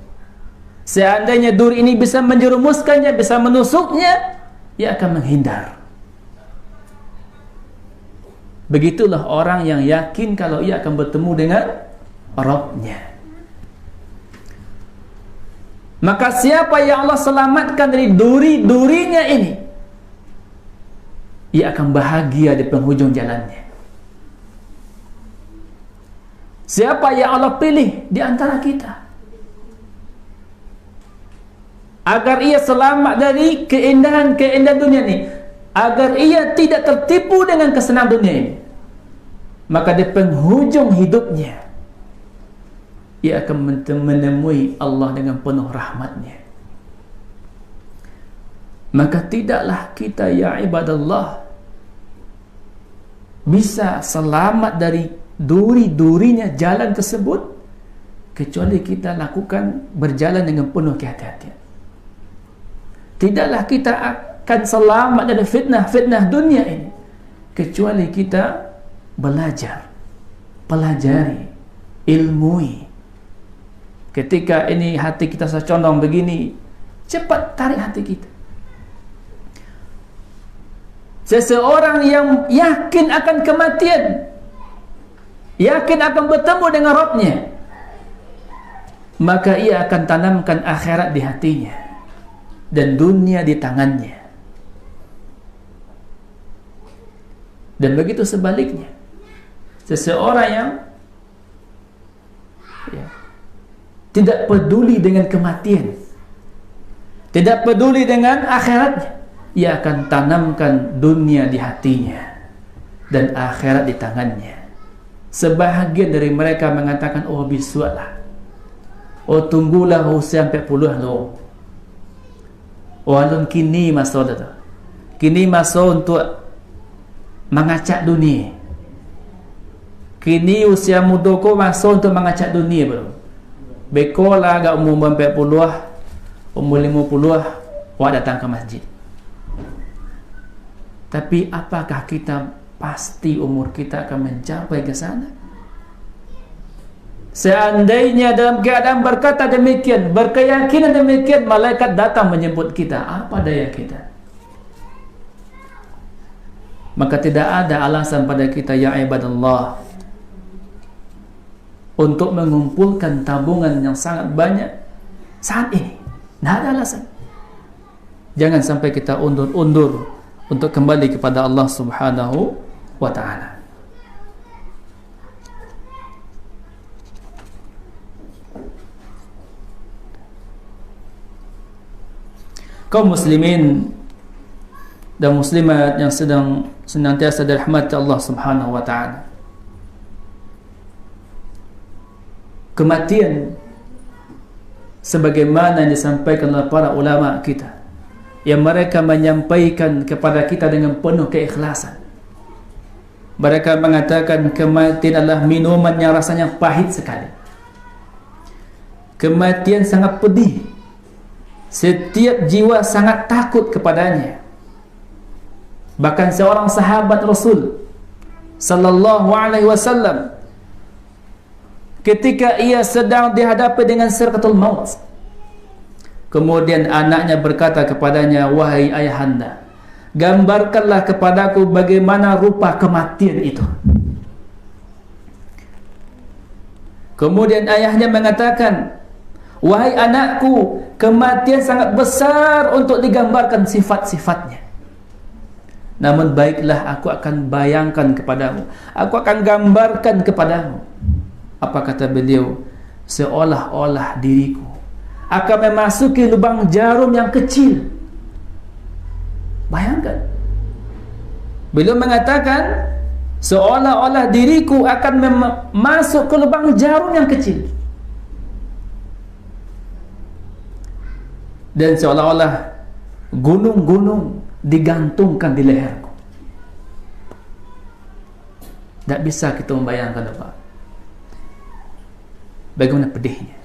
Seandainya duri ini bisa menjerumuskannya, bisa menusuknya, ia akan menghindar. Begitulah orang yang yakin kalau ia akan bertemu dengan Rabbnya. Maka siapa yang Allah selamatkan dari duri-durinya ini, ia akan bahagia di penghujung jalannya. Siapa yang Allah pilih di antara kita agar ia selamat dari keindahan-keindahan dunia ini, agar ia tidak tertipu dengan kesenangan dunia ini, maka di penghujung hidupnya ia akan menemui Allah dengan penuh rahmatnya. Maka tidaklah kita, ya ibadallah, bisa selamat dari duri-durinya jalan tersebut kecuali kita lakukan berjalan dengan penuh kehati-hatian. Tidaklah kita akan selamat dari fitnah-fitnah dunia ini kecuali kita belajar, pelajari, ilmui. Ketika ini hati kita secondong begini, cepat tarik hati kita. Seseorang yang yakin akan kematian, yakin akan bertemu dengan Rabbnya, maka ia akan tanamkan akhirat di hatinya dan dunia di tangannya. Dan begitu sebaliknya, seseorang yang tidak peduli dengan kematian, tidak peduli dengan akhiratnya, ia akan tanamkan dunia di hatinya dan akhirat di tangannya. Sebahagian dari mereka mengatakan, oh biswalah, oh tunggulah usia sampai puluh lo, oh alun kini masa tu, kini masa untuk mengacak dunia, kini usia muda ko masa untuk mengacak dunia bro. Bekola agak umur 40, umur 50, wak datang ke masjid. Tapi apakah kita pasti umur kita akan mencapai ke sana? Seandainya dalam keadaan berkata demikian, berkeyakinan demikian, malaikat datang menjemput kita, apa daya kita? Maka tidak ada alasan pada kita, ya ibadallah, untuk mengumpulkan tabungan yang sangat banyak saat ini. Tidak ada alasan. Jangan sampai kita undur-undur untuk kembali kepada Allah Subhanahu wa ta'ala. Kaum muslimin dan muslimat yang sedang senantiasa dirahmati Allah Subhanahu wa ta'ala, kematian sebagaimana yang disampaikan oleh para ulama kita, yang mereka menyampaikan kepada kita dengan penuh keikhlasan. Mereka mengatakan kematian adalah minuman yang rasanya pahit sekali. Kematian sangat pedih. Setiap jiwa sangat takut kepadanya. Bahkan seorang sahabat Rasul sallallahu alaihi wasallam, ketika ia sedang dihadapi dengan sakratul maut, kemudian anaknya berkata kepadanya, wahai ayahanda, gambarkanlah kepadaku bagaimana rupa kematian itu. Kemudian ayahnya mengatakan, Wahai anakku, kematian sangat besar untuk digambarkan sifat-sifatnya. Namun baiklah, aku akan bayangkan kepadamu, aku akan gambarkan kepadamu. Apa kata beliau? Seolah-olah diriku akan memasuki lubang jarum yang kecil. Bayangkan, beliau mengatakan seolah-olah diriku akan masuk ke lubang jarum yang kecil, dan seolah-olah gunung-gunung digantungkan di leherku. Tak bisa kita membayangkan apa, bagaimana pedihnya.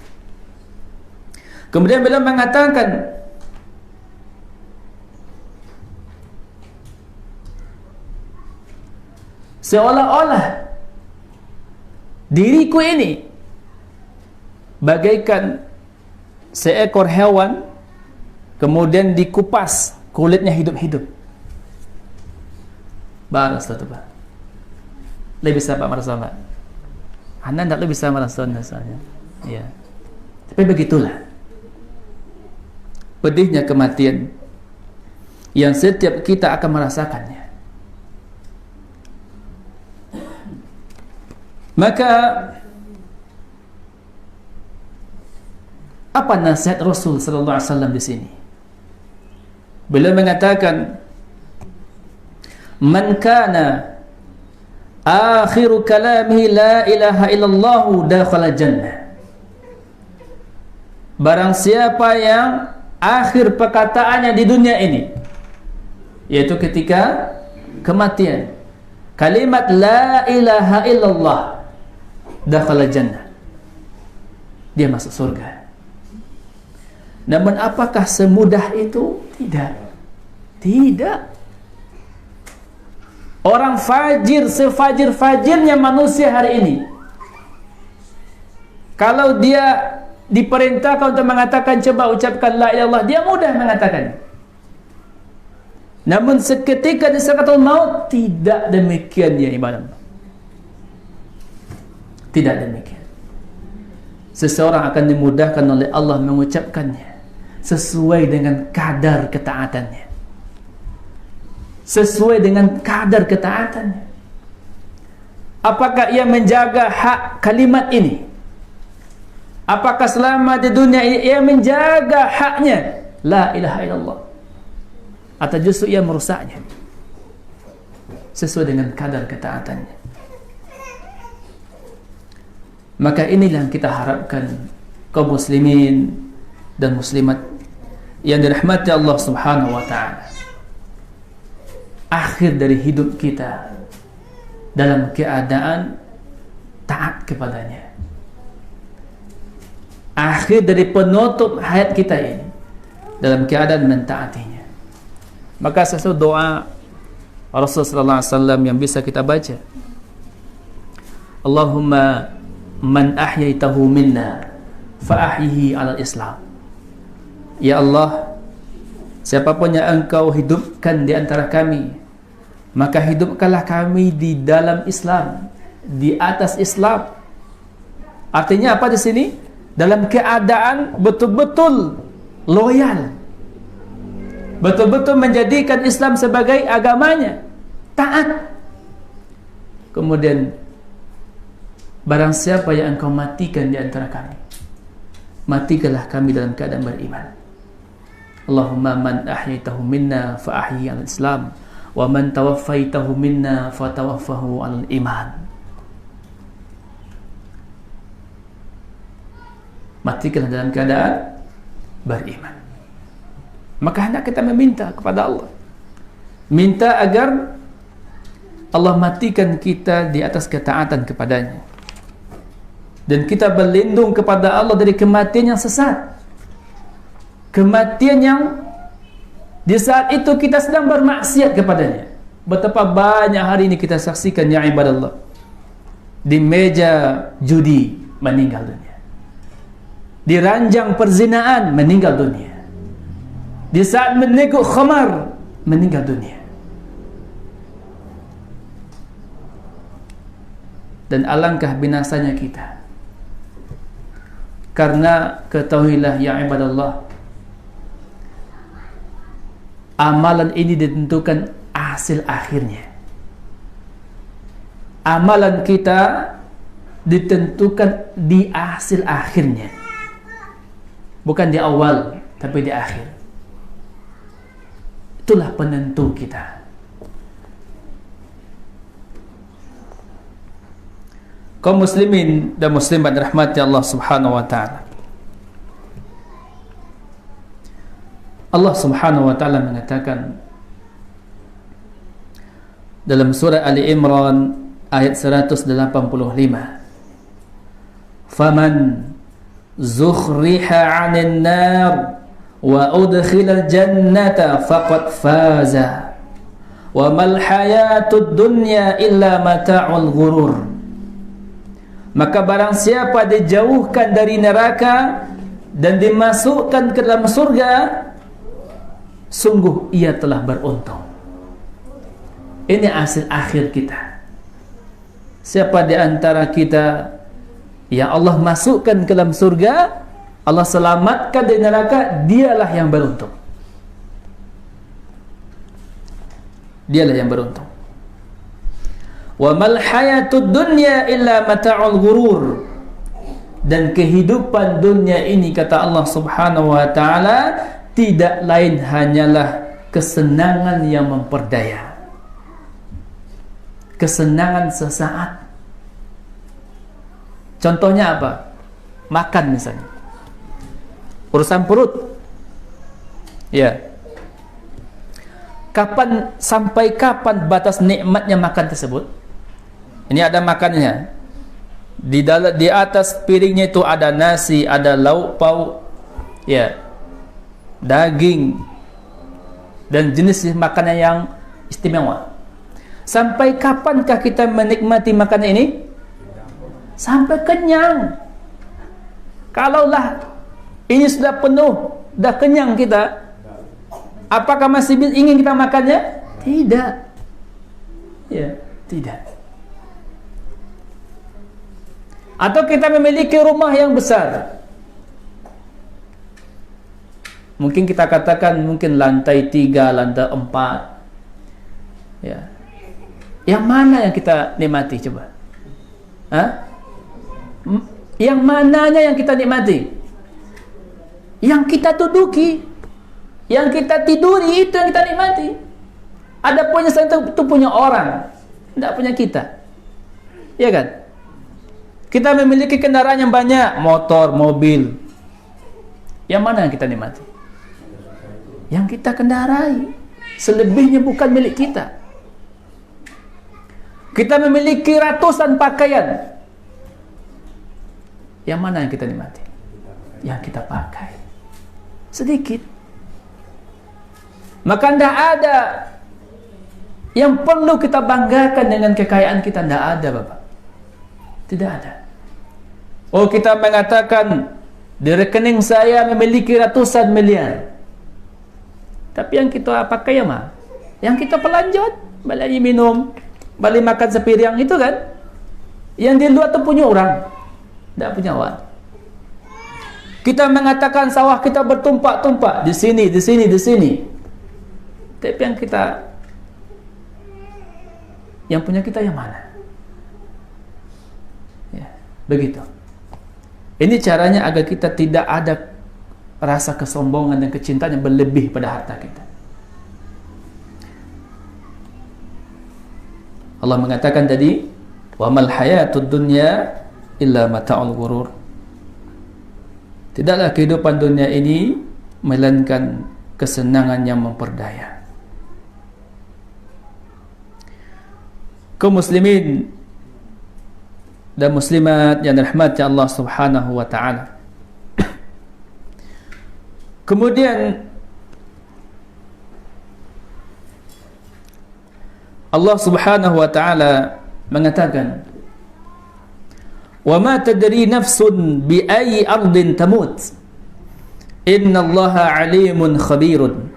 Kemudian beliau mengatakan, seolah-olah diriku ini bagaikan seekor hewan, kemudian dikupas kulitnya hidup-hidup. Baras tu Pak. Lebih bisa Pak merasakan. Anda tak lebih bisa merasakan misalnya. Ya. Tapi begitulah pedihnya kematian yang setiap kita akan merasakannya. Maka apa nasihat Rasul sallallahu alaihi wasallam di sini? Beliau mengatakan, man kana akhiru kalamihi la ilaha illallah dakhala jannah. Barang siapa yang akhir perkataannya di dunia ini, yaitu ketika kematian, kalimat la ilaha illallah, dakhala jannah, dia masuk surga. Namun apakah semudah itu? Tidak. Tidak. Orang fajir, sefajir-fajirnya manusia hari ini, kalau dia diperintahkan untuk mengatakan coba ucapkan la ilaha illallah, dia mudah mengatakan. Namun seketika di sakaratul maut, tidak demikian ya ibadah. Tidak demikian. Seseorang akan dimudahkan oleh Allah mengucapkannya sesuai dengan kadar ketaatannya, sesuai dengan kadar ketaatannya. Apakah ia menjaga hak kalimat ini? Apakah selama di dunia ini ia menjaga haknya la ilaha illallah, atau justru ia merusaknya? Sesuai dengan kadar ketaatannya. Maka inilah yang kita harapkan kaum muslimin dan muslimat yang dirahmati Allah Subhanahu wa ta'ala. Akhir dari hidup kita dalam keadaan taat kepadanya. Akhir dari penutup hayat kita ini dalam keadaan mentaatinya. Maka sesuatu doa Rasulullah SAW yang bisa kita baca, Allahumma man ahyaitahu minna fa ahyihi ala Islam. Ya Allah, siapapun yang Engkau hidupkan di antara kami, maka hidupkanlah kami di dalam Islam, di atas Islam. Artinya apa di sini? Dalam keadaan betul-betul loyal, betul-betul menjadikan Islam sebagai agamanya, taat. Kemudian barang siapa yang Engkau matikan di antara kami, matikanlah kami dalam keadaan beriman. Allahumma man ahyaitahu minna fa ahyi al Islam, wa man tawaffaitahu minna fa tawaffahu al iman. Matikanlah dalam keadaan beriman. Maka hendak kita meminta kepada Allah, minta agar Allah matikan kita di atas ketaatan kepadanya, dan kita berlindung kepada Allah dari kematian yang sesat, kematian yang di saat itu kita sedang bermaksiat kepadanya. Betapa banyak hari ini kita saksikan ya ibadallah, di meja judi meninggal dunia, di ranjang perzinaan meninggal dunia, di saat meneguk khamar meninggal dunia. Dan alangkah binasanya kita Karena ketahuilah ya ibadallah, amalan ini ditentukan hasil akhirnya. Amalan kita ditentukan di hasil akhirnya, bukan di awal tapi di akhir. Itulah penentu kita. Kaum muslimin dan muslimat rahmati Allah Subhanahu wa taala. Allah Subhanahu wa taala mengatakan dalam surah Ali Imran ayat 185, "Faman zukhriha 'anil nar wa udkhilal jannata faqad faza wa mal hayatud dunya illa mata'ul ghurur." Maka barang siapa dijauhkan dari neraka dan dimasukkan ke dalam surga, sungguh ia telah beruntung. Ini hasil akhir kita. Siapa di antara kita yang Allah masukkan ke dalam surga, Allah selamatkan dari neraka, dialah yang beruntung. Dialah yang beruntung. Wa mal hayatud dunya illa mata'ul ghurur. Dan kehidupan dunia ini, kata Allah Subhanahu wa taala, tidak lain hanyalah kesenangan yang memperdaya. Kesenangan sesaat. Contohnya apa? Makan misalnya. Urusan perut. Ya. Sampai kapan batas nikmatnya makan tersebut? Ini ada makannya. Di atas piringnya itu ada nasi, ada lauk pauk, ya, daging, dan jenis makanan yang istimewa. Sampai kapankah kita menikmati makanan ini? Sampai kenyang. Kalaulah ini sudah penuh, sudah kenyang kita, apakah masih ingin kita makannya? Tidak. Ya, tidak. Atau kita memiliki rumah yang besar, mungkin kita katakan mungkin lantai 3, lantai 4, ya. Yang mana yang kita nikmati coba? Hah? Yang mananya yang kita nikmati? Yang kita duduki, yang kita tiduri, itu yang kita nikmati. Ada punya itu punya orang, tidak punya kita, ya kan? Kita memiliki kendaraan yang banyak, motor, mobil. Yang mana yang kita nikmati? Yang kita kendarai. Selebihnya bukan milik kita. Kita memiliki ratusan pakaian. Yang mana yang kita nikmati? Yang kita pakai. Sedikit. Maka tidak ada yang perlu kita banggakan dengan kekayaan kita. Tidak ada, Bapak. Tidak ada. Oh, kita mengatakan di rekening saya memiliki ratusan miliar, tapi yang kita pakai ya mah, yang kita pelanjut, balik minum, balik makan sepiring, itu kan yang di luar itu punya orang, tidak punya uang. Kita mengatakan sawah kita bertumpak-tumpak di sini, di sini, di sini, tapi yang punya kita yang mana? Ya, begitu. Ini caranya agar kita tidak ada rasa kesombongan dan kecintaan yang berlebih pada harta kita. Allah mengatakan tadi, wa mal hayatud dunya illa mata'ul ghurur. Tidaklah kehidupan dunia ini melainkan kesenangan yang memperdaya. Kaum muslimin dan muslimat yang dirahmati Allah Subhanahu wa taala. Kemudian Allah Subhanahu wa taala mengatakan, "Wa ma tadri nafsun bi ayyi ardin tamut. Innallaha 'alimun khabirun."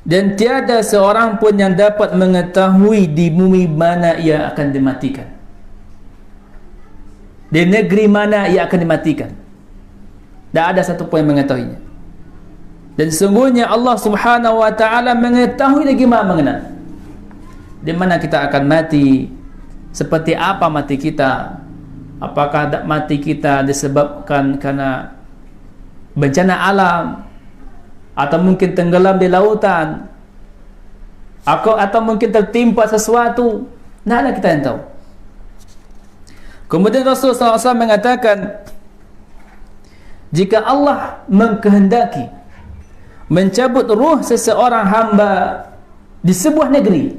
Dan tiada seorang pun yang dapat mengetahui di bumi mana ia akan dimatikan. di negeri mana ia akan dimatikan. Tak ada satu pun yang mengetahuinya. Dan sesungguhnya Allah Subhanahu wa taala mengetahui lagi Maha mengenal di mana kita akan mati, seperti apa mati kita. Apakah mati kita disebabkan karena bencana alam, atau mungkin tenggelam di lautan, atau mungkin tertimpa sesuatu. Tidak ada kita yang tahu. Kemudian Rasulullah SAW mengatakan, jika Allah mengkehendaki mencabut ruh seseorang hamba di sebuah negeri,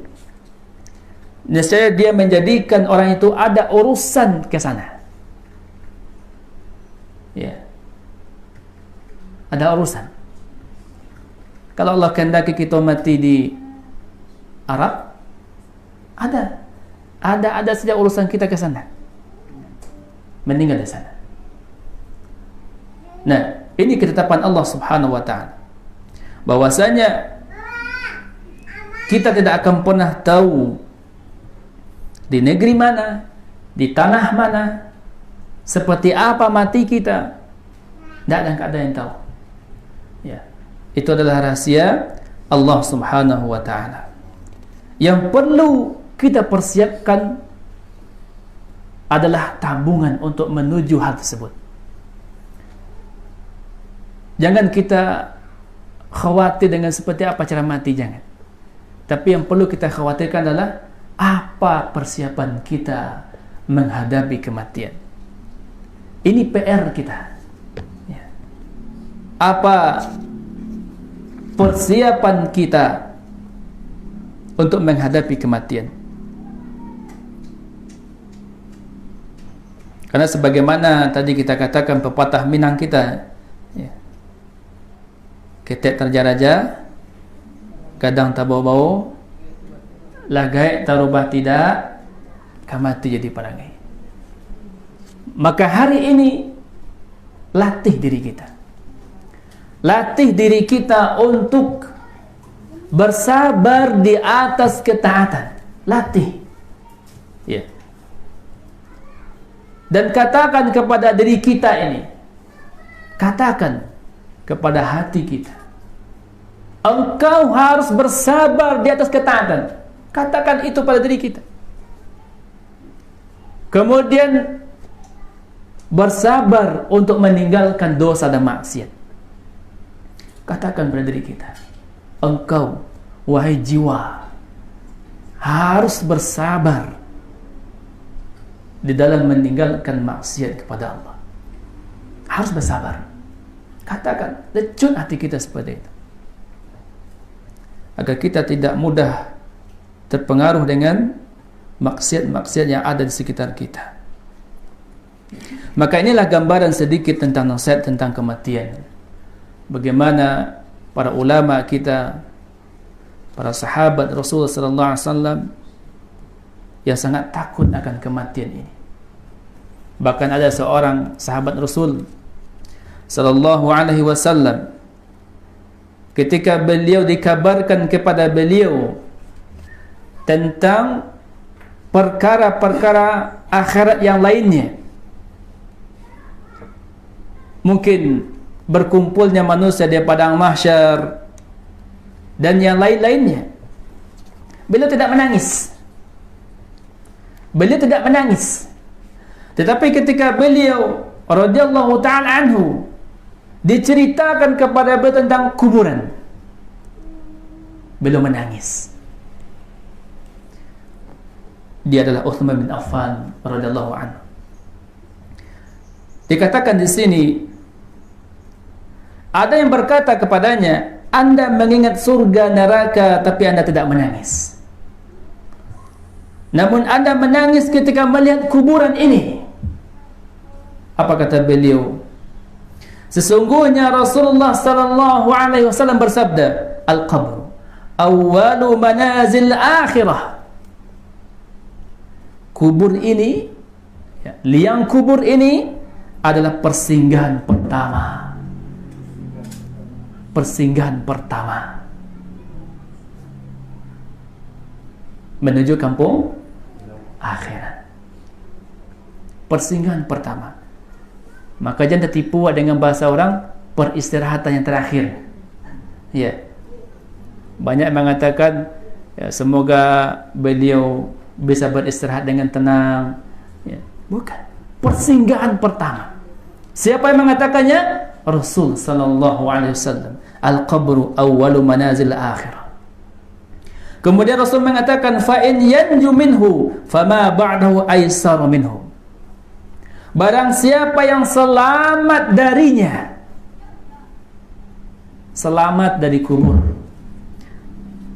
nescaya dia menjadikan orang itu ada urusan ke sana. Ya. Ada urusan. Kalau Allah kehendaki kita mati di Arab, ada saja urusan kita ke sana. Meninggal di sana. Nah, ini ketetapan Allah Subhanahu wa taala. Bahwasanya kita tidak akan pernah tahu di negeri mana, di tanah mana, seperti apa mati kita. Tidak ada yang tahu. Ya. Itu adalah rahasia Allah Subhanahu wa taala. Yang perlu kita persiapkan adalah tabungan untuk menuju hal tersebut. Jangan kita khawatir dengan seperti apa cara mati, jangan. Tapi yang perlu kita khawatirkan adalah apa persiapan kita menghadapi kematian. Ini PR kita. Ya. Apa persiapan kita untuk menghadapi kematian? Karena sebagaimana tadi kita katakan pepatah Minang kita, ya, ketek terjaraja, kadang tak bau-bau, lagai tarubah tidak, kamati jadi perangai. Maka hari ini latih diri kita. Latih diri kita untuk bersabar di atas ketaatan. Latih. Ya. Dan katakan kepada diri kita ini, katakan kepada hati kita, engkau harus bersabar di atas ketaatan. Katakan itu pada diri kita. Kemudian bersabar untuk meninggalkan dosa dan maksiat. Katakan pada diri kita, engkau, wahai jiwa, harus bersabar di dalam meninggalkan maksiat kepada Allah. Harus bersabar. Katakan, lecut hati kita seperti itu, agar kita tidak mudah terpengaruh dengan maksiat-maksiat yang ada di sekitar kita. Maka inilah gambaran sedikit tentang nasihat tentang kematian. Bagaimana para ulama kita, para sahabat Rasulullah sallallahu alaihi wasallam yang sangat takut akan kematian ini. Bahkan ada seorang sahabat Rasul sallallahu alaihi wasallam, ketika beliau dikabarkan kepada beliau tentang perkara-perkara akhirat yang lainnya, mungkin berkumpulnya manusia di padang mahsyar dan yang lain-lainnya, beliau tidak menangis. Beliau tidak menangis. Tetapi ketika beliau radhiyallahu ta'ala anhu diceritakan kepada beliau tentang kuburan, beliau menangis. Dia adalah Utsman bin Affan radhiyallahu anhu. Dikatakan di sini, ada yang berkata kepadanya, Anda mengingat surga neraka tapi Anda tidak menangis. Namun Anda menangis ketika melihat kuburan ini. Apa kata beliau? Sesungguhnya Rasulullah sallallahu alaihi wasallam bersabda, Al-qabru awwalu manazil akhirah. Kubur ini, liang kubur ini adalah persinggahan pertama. Persinggahan pertama menuju kampung akhirat. persinggahan pertama. Maka jangan tertipu dengan bahasa orang peristirahatan yang terakhir. Ya. Banyak mengatakan ya, semoga beliau bisa beristirahat dengan tenang. Ya. Bukan. Persinggahan pertama. Siapa yang mengatakannya? Rasul sallallahu alaihi wasallam. Al-qabru awwalu manazil akhirah. Kemudian Rasul mengatakan fa in yanju minhu fama ba'dahu aisar minhu. Barang siapa yang selamat darinya, selamat dari kubur,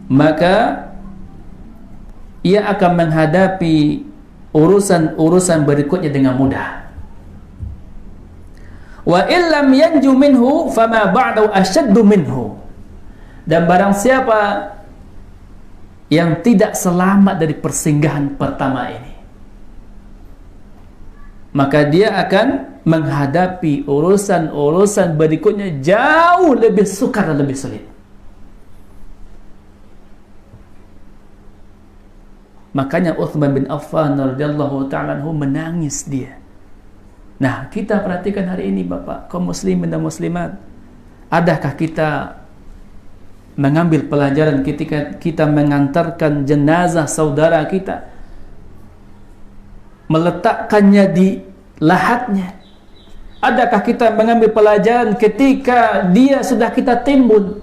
maka ia akan menghadapi urusan-urusan berikutnya dengan mudah. Wa illam yanju minhu fama ba'dahu ashaddu minhu. Dan barang siapa yang tidak selamat dari persinggahan pertama ini, maka dia akan menghadapi urusan-urusan berikutnya jauh lebih sukar dan lebih sulit. Makanya Uthman bin Affan radhiyallahu ta'ala anhu menangis dia. Nah, kita perhatikan hari ini Bapak, kaum muslimin dan muslimat, adakah kita mengambil pelajaran ketika kita mengantarkan jenazah saudara kita, meletakkannya di lahatnya? Adakah kita mengambil pelajaran ketika dia sudah kita timbun?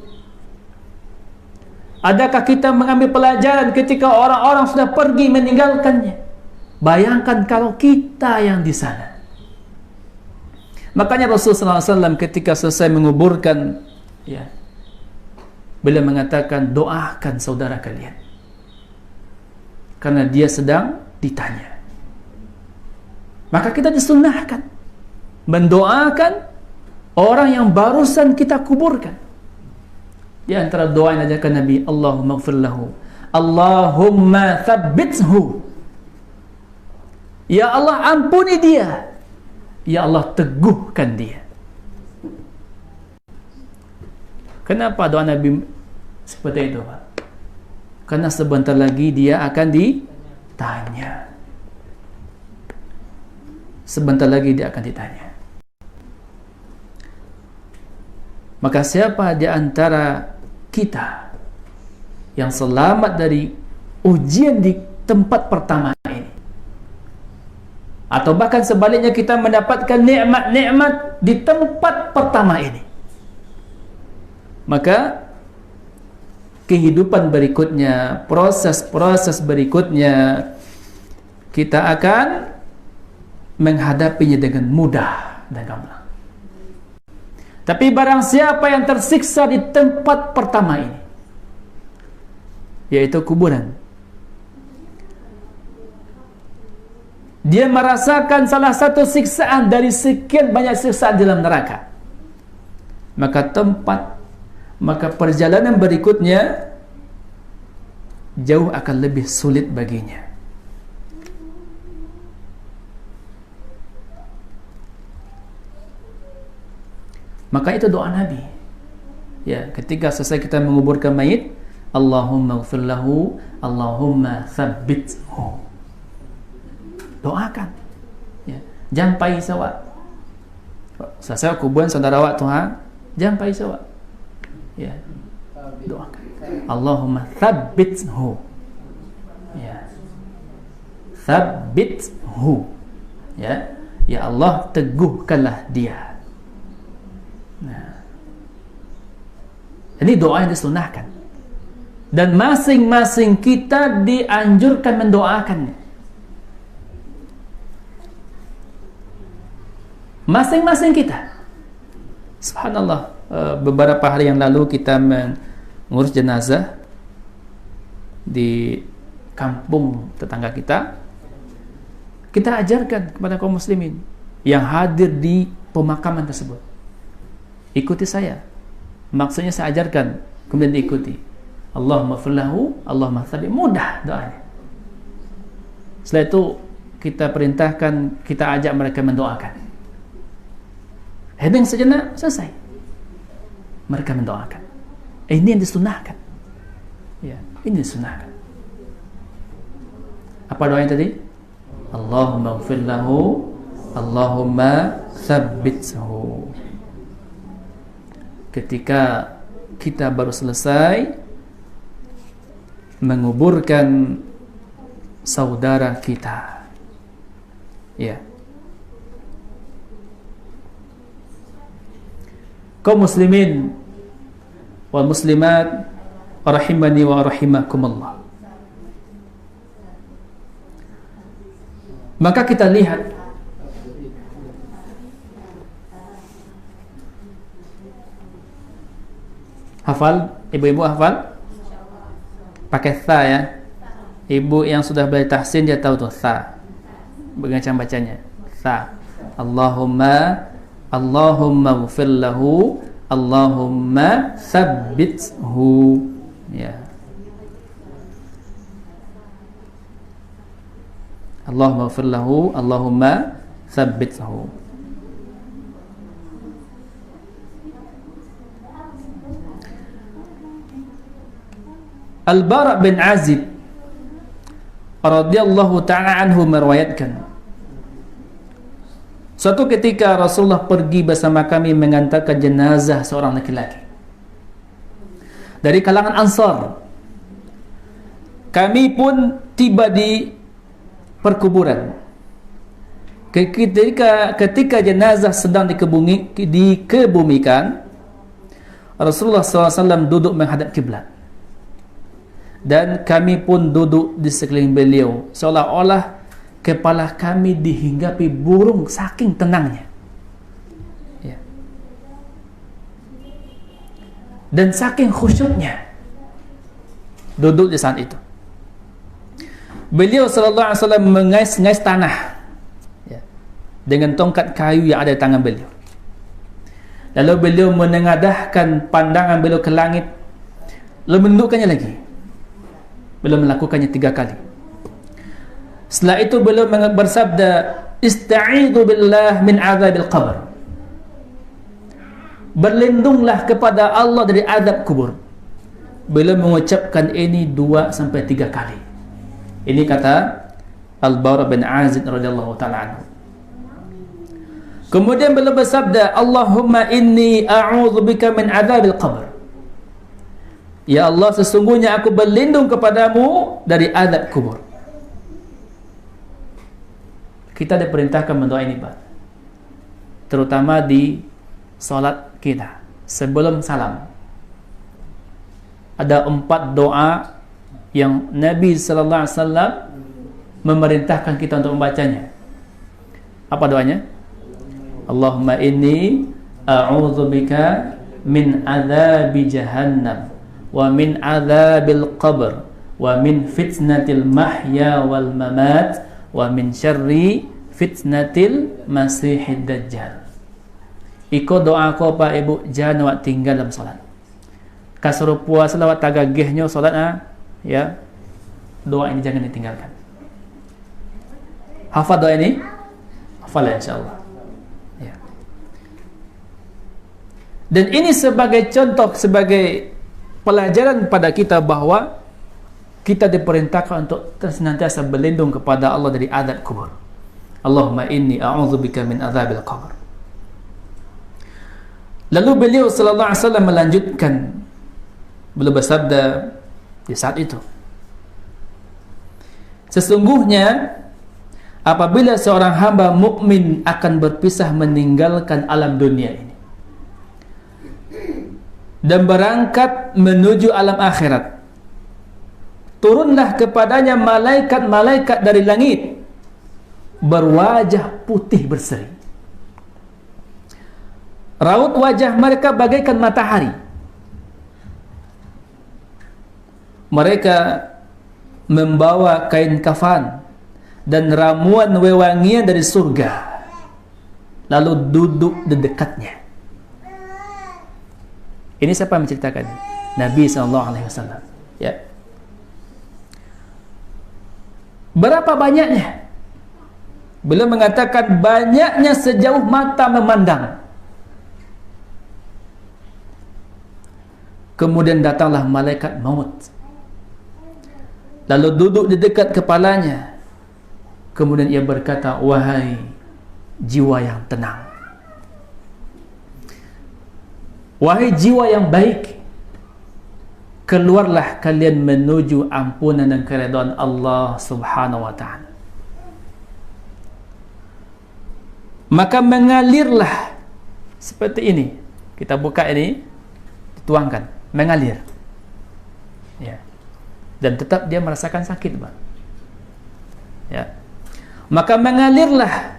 Adakah kita mengambil pelajaran ketika orang-orang sudah pergi meninggalkannya? Bayangkan kalau kita yang di sana. Makanya Rasulullah SAW ketika selesai menguburkan, ya, beliau mengatakan, doakan saudara kalian, karena dia sedang ditanya. Maka kita disunnahkan mendoakan orang yang barusan kita kuburkan. Di antara doa yang diajarkan Nabi, Allahumma ighfir lahu, Allahumma tsabbithu. Ya Allah, ampuni dia. Ya Allah, teguhkan dia. Kenapa doa Nabi seperti itu, Pak? Karena sebentar lagi dia akan ditanya. Sebentar lagi dia akan ditanya. Maka siapa di antara kita yang selamat dari ujian di tempat pertama ini, atau bahkan sebaliknya kita mendapatkan nikmat-nikmat di tempat pertama ini, maka kehidupan berikutnya, proses-proses berikutnya, kita akan menghadapinya dengan mudah dan gamblang. Tapi barang siapa yang tersiksa di tempat pertama ini, yaitu kuburan, dia merasakan salah satu siksaan dari sekian banyak siksaan dalam neraka, maka perjalanan berikutnya jauh akan lebih sulit baginya. Maka itu doa Nabi. Ya, ketika selesai kita menguburkan mayit, Allahumma ighfir lahu, Allahumma tsabbithu. Doakan. Ya, jangan pai sawa. Selesai kuburan saudara awak Tuhan, jangan pai sawa. Ya. Doakan. Allahumma tsabbithu. Ya. Tsabbithu. Ya. Ya Allah, teguhkanlah dia. Nah, ini doa yang disunahkan, dan masing-masing kita dianjurkan mendoakannya. Masing-masing kita. Subhanallah, beberapa hari yang lalu kita mengurus jenazah di kampung tetangga kita. Kita ajarkan kepada kaum muslimin yang hadir di pemakaman tersebut, ikuti saya. Maksudnya saya ajarkan, kemudian diikuti. Allahumma ighfir lahu, Allahumma tsabbit. Mudah doanya. Setelah itu kita perintahkan, kita ajak mereka mendoakan. Hening sejenak, selesai. Mereka mendoakan. Ini yang disunahkan. Ya, ini disunahkan. Apa doanya tadi? Allahumma ighfir lahu, Allahumma tsabbithu. Ketika kita baru selesai menguburkan saudara kita, ya, kaum muslimin wal muslimat rahimani wa rahimakumullah. Maka kita lihat hafal, ibu-ibu hafal? Pakai tha ya. Ibu yang sudah belajar tahsin dia tahu tuh tha. Bagaimana bacanya? Tha. Allahumma ighfir lahu, Allahumma tsabbithu. Ya. Allahumma ighfir lahu, Allahumma tsabbithu. Al-Bara' bin Azib radhiyallahu ta'ala anhu meriwayatkan, suatu ketika Rasulullah pergi bersama kami mengantarkan jenazah seorang laki-laki dari kalangan Ansar. Kami pun tiba di perkuburan. Ketika jenazah sedang dikebumikan, Rasulullah SAW duduk menghadap kiblat. Dan kami pun duduk di sekeliling beliau, seolah-olah kepala kami dihinggapi burung saking tenangnya, ya. Dan saking khusyuknya duduk di saat itu. Beliau sallallahu alaihi wasallam mengais-ngais tanah, ya, dengan tongkat kayu yang ada di tangan beliau. Lalu beliau menengadahkan pandangan beliau ke langit, lalu menundukkannya lagi. Beliau melakukannya 3 kali. Setelah itu beliau bersabda, "Ista'idhu billah min azabil qabr." Berlindunglah kepada Allah dari azab kubur. Beliau mengucapkan ini 2-3 kali. Ini kata Al-Bara' bin Azib radhiyallahu ta'ala anhu. Kemudian beliau bersabda, "Allahumma inni a'udzubika min azabil qabr." Ya Allah, sesungguhnya aku berlindung kepadamu dari azab kubur. Kita diperintahkan mendoa ini, Pak, terutama di salat kita sebelum salam. Ada 4 doa yang Nabi sallallahu alaihi wasallam memerintahkan kita untuk membacanya. Apa doanya? Allahumma inni a'udzubika min azabi jahannam wa min azabil qabr wa min fitnatil mahya wal mamat wa min syarri fitnatil masihid dajjal. Iko doa ko Pak Ibu jangan awak tinggal dalam solat. Kasur puasa lawat tagagihnya solat, ya. Doa ini jangan ditinggalkan. Hafal doa ini? Hafal ya insyaallah. Ya. Dan ini sebagai contoh, sebagai pelajaran pada kita bahwa kita diperintahkan untuk senantiasa berlindung kepada Allah dari azab kubur. Allahumma inni a'udzubika min azabil qabr. Lalu beliau sallallahu alaihi wasallam melanjutkan, beliau bersabda di saat itu, sesungguhnya apabila seorang hamba mukmin akan berpisah meninggalkan alam dunia ini dan berangkat menuju alam akhirat, turunlah kepadanya malaikat-malaikat dari langit berwajah putih berseri. Raut wajah mereka bagaikan matahari. Mereka membawa kain kafan dan ramuan wewangian dari surga, lalu duduk di dekatnya. Ini siapa yang menceritakan? Nabi SAW. Ya. Berapa banyaknya? Beliau mengatakan banyaknya sejauh mata memandang. Kemudian datanglah malaikat maut, lalu duduk di dekat kepalanya. Kemudian ia berkata, wahai jiwa yang tenang. Wahai jiwa yang baik, keluarlah kalian menuju ampunan dan keridhaan Allah Subhanahu wa ta'ala. Maka mengalirlah seperti ini. Kita buka ini, dituangkan, mengalir. Ya. Dan tetap dia merasakan sakit, Bang. Ya. Maka mengalirlah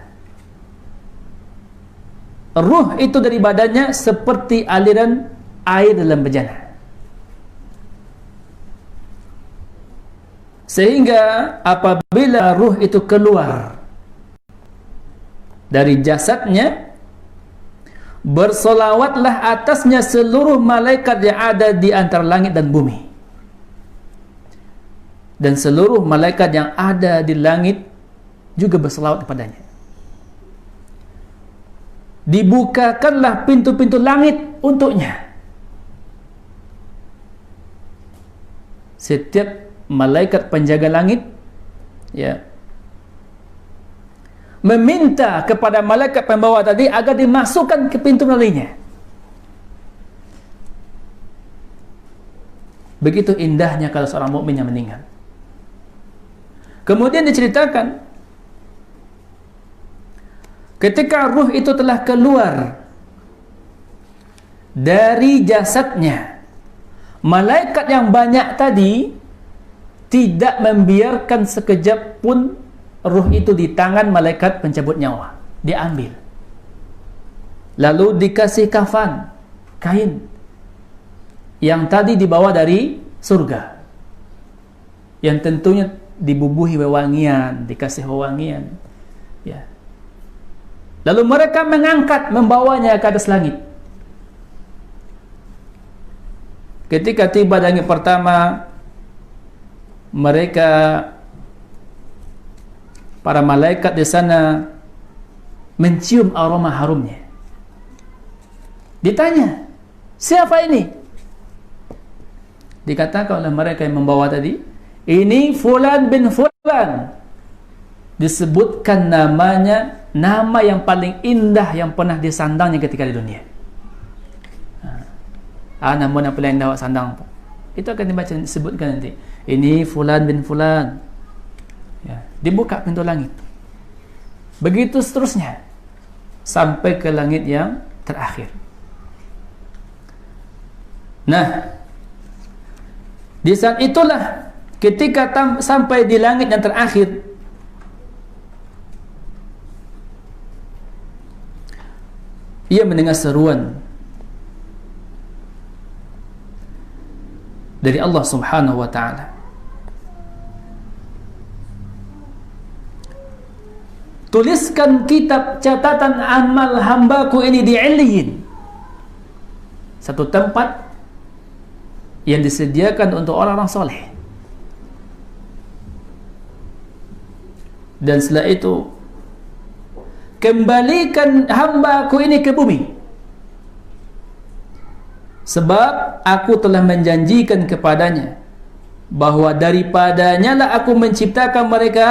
ruh itu dari badannya seperti aliran air dalam bejana. Sehingga apabila ruh itu keluar dari jasadnya, bersolawatlah atasnya seluruh malaikat yang ada di antara langit dan bumi. Dan seluruh malaikat yang ada di langit juga bersolawat kepadanya. Dibukakanlah pintu-pintu langit untuknya. Setiap malaikat penjaga langit, ya, meminta kepada malaikat pembawa tadi agar dimasukkan ke pintu melaluinya. Begitu indahnya kalau seorang mukmin yang meninggal. Kemudian diceritakan, ketika ruh itu telah keluar dari jasadnya, malaikat yang banyak tadi tidak membiarkan sekejap pun ruh itu di tangan malaikat pencabut nyawa. Diambil, lalu dikasih kafan, kain yang tadi dibawa dari surga, yang tentunya dibubuhi wewangian, dikasih wewangian, ya. Lalu mereka mengangkat, membawanya ke atas langit. Ketika tiba di langit pertama, mereka, para malaikat di sana mencium aroma harumnya. Ditanya, siapa ini? Dikatakan oleh mereka yang membawa tadi, ini Fulan bin Fulan. Disebutkan namanya, nama yang paling indah yang pernah disandangnya ketika di dunia. Namun apa yang dapat sandang, itu akan dibaca, disebutkan nanti. Ini Fulan bin Fulan. Ya, dibuka pintu langit. Begitu seterusnya sampai ke langit yang terakhir. Nah, di saat itulah ketika sampai di langit yang terakhir, ia mendengar seruan dari Allah Subhanahu wa ta'ala. Tuliskan kitab catatan amal hambaku ini di Illiyin, satu tempat yang disediakan untuk orang-orang soleh. Dan setelah itu, kembalikan hambaku ini ke bumi, sebab aku telah menjanjikan kepadanya bahwa daripadanya lah aku menciptakan mereka,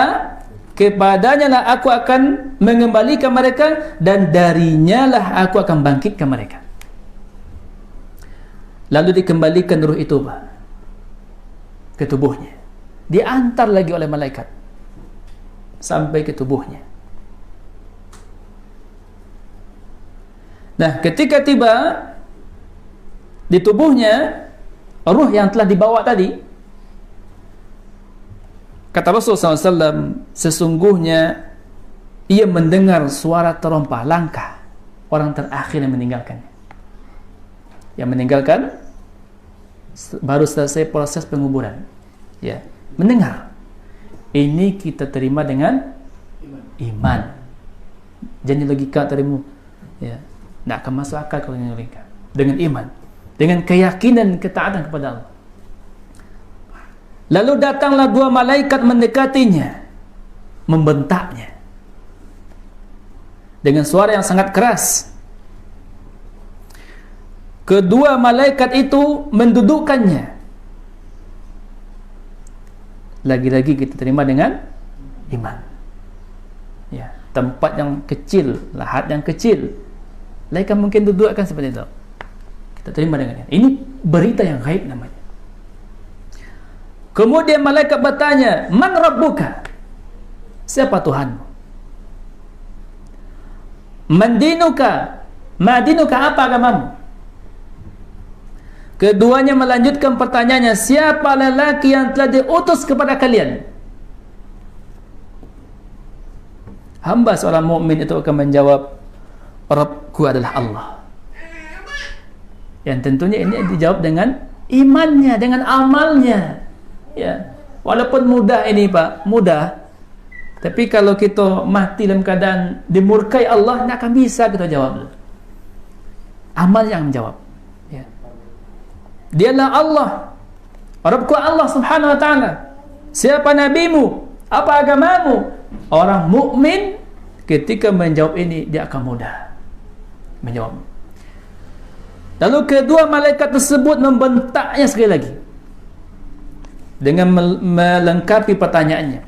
kepadanya lah aku akan mengembalikan mereka, dan darinya lah aku akan bangkitkan mereka. Lalu dikembalikan ruh itu ke tubuhnya, diantar lagi oleh malaikat sampai ke tubuhnya. Nah, ketika tiba di tubuhnya ruh yang telah dibawa tadi, kata Rasulullah SAW, sesungguhnya ia mendengar suara terompah langkah orang terakhir yang meninggalkannya. Yang meninggalkan baru selesai proses penguburan, ya, mendengar. Ini kita terima dengan iman. Jangan logika terima, ya, tidak akan masuk akal kalau dengan logika. Dengan iman, dengan keyakinan, ketaatan kepada Allah. Lalu datanglah dua malaikat mendekatinya, membentaknya dengan suara yang sangat keras. Kedua malaikat itu mendudukkannya. Lagi-lagi kita terima dengan iman. Ya. tempat yang kecil, lahat yang kecil. Malaikat mungkin dudukkan seperti itu. Kita terima dengan ini berita yang gaib namanya. Kemudian malaikat bertanya, "Man rabbuka?" Siapa Tuhanmu? "Man dinuka?" Ma dinuka, apa agamamu? Keduanya melanjutkan pertanyaannya, siapa lelaki yang telah diutus kepada kalian? Hamba seorang mukmin itu akan menjawab, Rabbku adalah Allah. Yang tentunya ini dijawab dengan imannya, dengan amalnya. Ya, walaupun mudah ini Pak, mudah. Tapi kalau kita mati dalam keadaan dimurkai Allah, tidak akan bisa kita jawab. Amal yang menjawab. Ya. Dialah Allah. Rabbku Allah subhanahu wa ta'ala. Siapa nabimu? Apa agamamu? Orang mukmin ketika menjawab ini, dia akan mudah menjawab. Lalu kedua malaikat tersebut membentaknya sekali lagi dengan melengkapi pertanyaannya.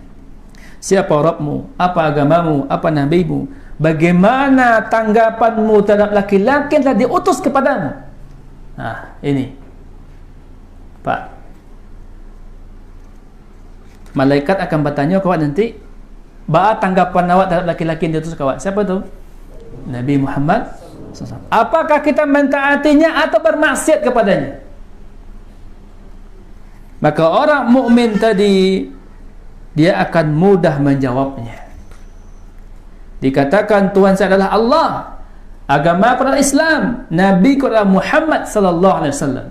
Siapa Rabbmu? Apa agamamu? Apa nabimu? Bagaimana tanggapanmu terhadap laki-laki yang telah diutus kepadamu? Nah, ini Pak, malaikat akan bertanya kawat nanti, apa tanggapan awak terhadap laki-laki yang diutus kawat? Siapa tu? Nabi Muhammad SAW. Apakah kita mentaatinya atau bermaksiat kepadanya? Maka orang mukmin tadi, dia akan mudah menjawabnya. Dikatakan Tuhan saya adalah Allah, agama aku adalah Islam, Nabi aku adalah Muhammad sallallahu alaihi wasallam.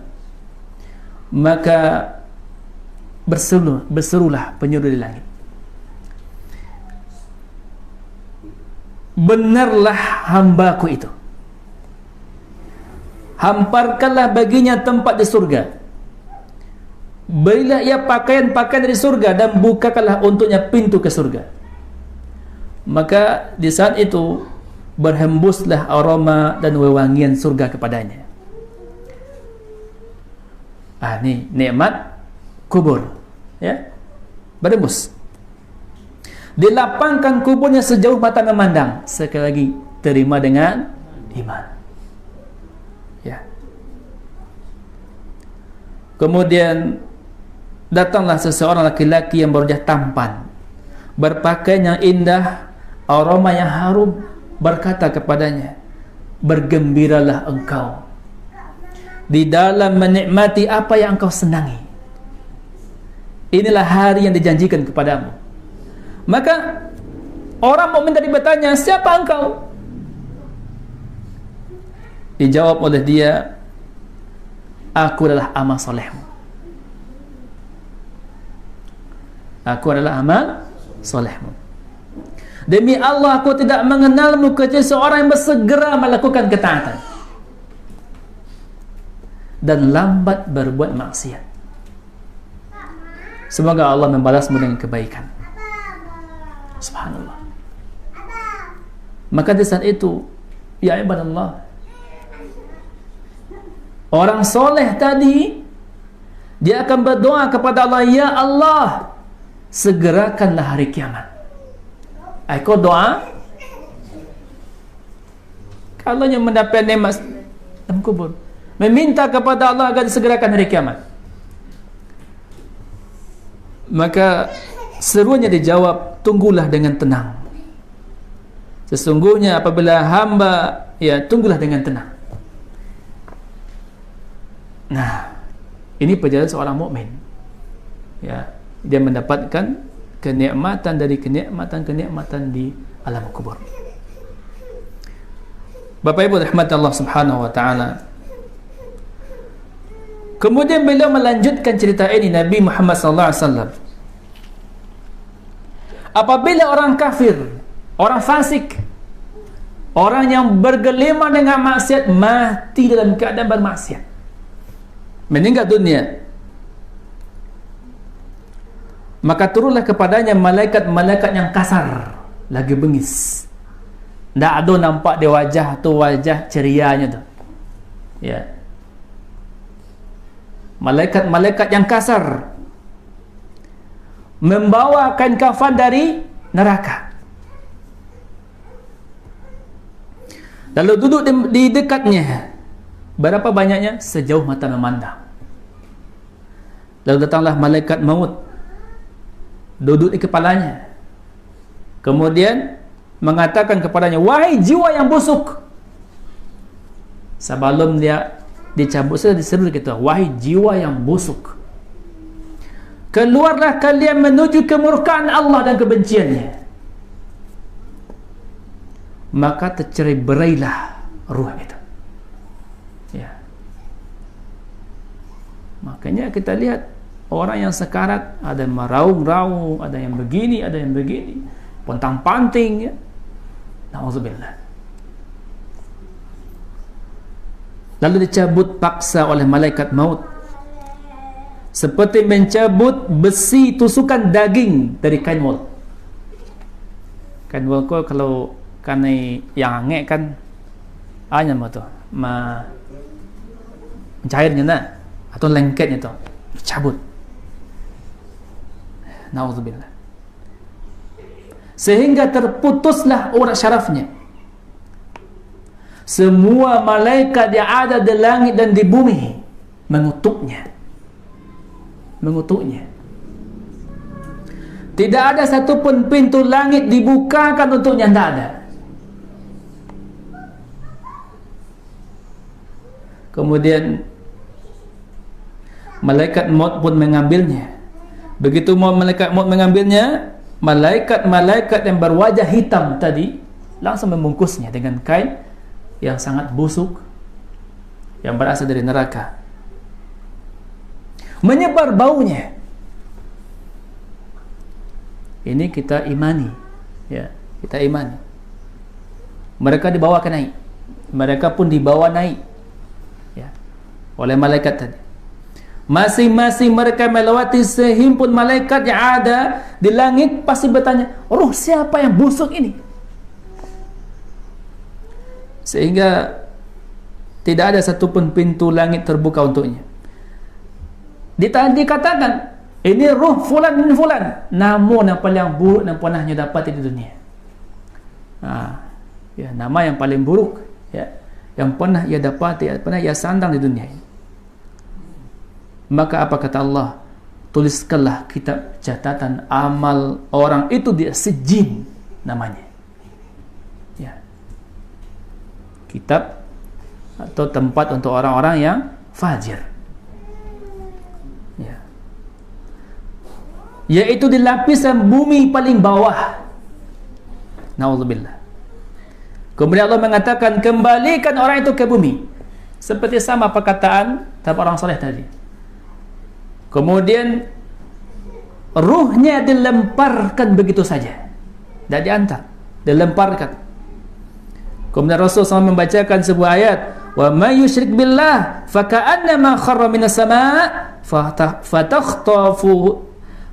Maka berserulah penyeru di langit, benarlah hambaku itu, hamparkanlah baginya tempat di surga, berilah ia pakaian-pakaian dari surga, dan bukakanlah untuknya pintu ke surga. Maka di saat itu berhembuslah aroma dan wewangian surga kepadanya. Ini nikmat kubur, ya, berhembus. Dilapangkan kuburnya sejauh mata memandang. Sekali lagi, terima dengan iman, ya. Kemudian datanglah seseorang laki-laki yang berwajah tampan, berpakaian yang indah, aroma yang harum, berkata kepadanya, bergembiralah engkau di dalam menikmati apa yang engkau senangi. Inilah hari yang dijanjikan kepadamu. Maka orang mukmin tadi bertanya, siapa engkau? Dijawab oleh dia, aku adalah amal solehmu. Aku adalah amal solehmu. Demi Allah, aku tidak mengenalmu kecuali seorang yang bersegera melakukan ketaatan dan lambat berbuat maksiat. Semoga Allah membalasmu dengan kebaikan. Subhanallah. Maka di saat itu, ya ibadallah, orang soleh tadi, dia akan berdoa kepada Allah, ya Allah, segerakanlah hari kiamat. Kau doa, kalau yang mendapat nikmat dalam kubur, meminta kepada Allah agar disegerakan hari kiamat. Maka seruannya dijawab, tunggulah dengan tenang. Sesungguhnya apabila hamba, ya, tunggulah dengan tenang. Nah, ini perjalanan seorang mukmin. Ya, dia mendapatkan kenikmatan dari kenikmatan di alam kubur. Bapak Ibu rahmat Allah subhanahu wa ta'ala. Kemudian beliau melanjutkan cerita ini, Nabi Muhammad sallallahu alaihi wasallam. Apabila orang kafir, orang fasik, orang yang bergelimang dengan maksiat, mati dalam keadaan bermaksiat, meninggal dunia, maka turunlah kepadanya malaikat-malaikat yang kasar, lagi bengis. Tak ada nampak di wajah tu wajah cerianya tu, ya. Malaikat-malaikat yang kasar membawa kain kafan dari neraka. Lalu duduk di dekatnya. Berapa banyaknya? Sejauh mata memandang. Lalu datanglah malaikat maut, duduk di kepalanya. Kemudian mengatakan kepadanya, wahai jiwa yang busuk. Sebelum dia dicabut, sudah diseru gitu, wahai jiwa yang busuk, keluarlah kalian menuju kemurkaan Allah dan kebenciannya. Maka tercerai-berailah ruh itu. Ya. Makanya kita lihat orang yang sekarat, ada yang meraung-raung, ada yang begini, ada yang begini, pontang-panting, ya. Nauzubillah. Lalu dicabut paksa oleh malaikat maut, seperti mencabut besi tusukan daging dari kain wol. Kain wol kalau kanai yang angek kan hanya tu mencairnya nah, atau lengketnya tu dicabut. Nauzubillah. Sehingga terputuslah urat syarafnya. Semua malaikat yang ada di langit dan di bumi mengutuknya. Tidak ada satupun pintu langit dibukakan untuknya, tidak ada. Kemudian malaikat maut pun mengambilnya. Begitu malaikat maut mengambilnya, malaikat-malaikat yang berwajah hitam tadi langsung membungkusnya dengan kain yang sangat busuk yang berasal dari neraka. Menyebar baunya. Ini kita imani, ya, kita imani. Mereka dibawa ke naik. Mereka pun dibawa naik, ya, oleh malaikat tadi. Masing-masing mereka melewati sehimpun malaikat yang ada di langit, pasti bertanya, ruh siapa yang busuk ini? Sehingga tidak ada satupun pintu langit terbuka untuknya. Dikatakan, ini ruh fulan bin fulan, namun yang paling buruk yang pernah dia dapat di dunia. Ya, nama yang paling buruk, ya, yang pernah ia dapati, pernah ia sandang di dunia ini. Maka apa kata Allah? Tuliskanlah kitab catatan amal orang itu di sijin namanya. Ya. Kitab atau tempat untuk orang-orang yang fajir. Ya. Yaitu di lapisan bumi paling bawah. Nauzubillah. Kemudian Allah mengatakan, kembalikan orang itu ke bumi. Seperti sama perkataan orang soleh tadi. Kemudian ruhnya dilemparkan begitu saja, tidak diantar, dilemparkan. Kemudian Rasulullah SAW membacakan sebuah ayat, wa may yusyrik billah faka'annama kharra minas sama' fatakhtafuhu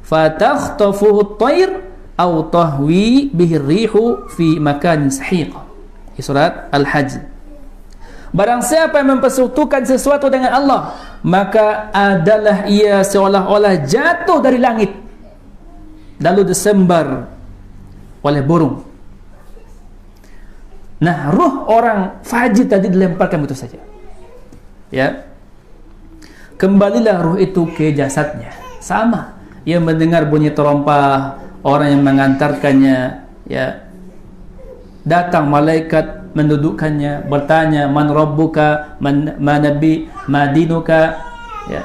at-tayr aw tahwi bihi ar-rihu fi makanin sahiq. Surat Al-Hajj. Barang siapa yang mempersekutukan sesuatu dengan Allah, maka adalah ia seolah-olah jatuh dari langit lalu disembar oleh burung. Nah, ruh orang fajir tadi dilemparkan begitu saja. Ya. Kembalilah ruh itu ke jasadnya. Sama. Ia mendengar bunyi terompah, orang yang mengantarkannya, ya. Datang malaikat mendudukkannya, bertanya, man rabbuka, man nabi, madinuka, ya,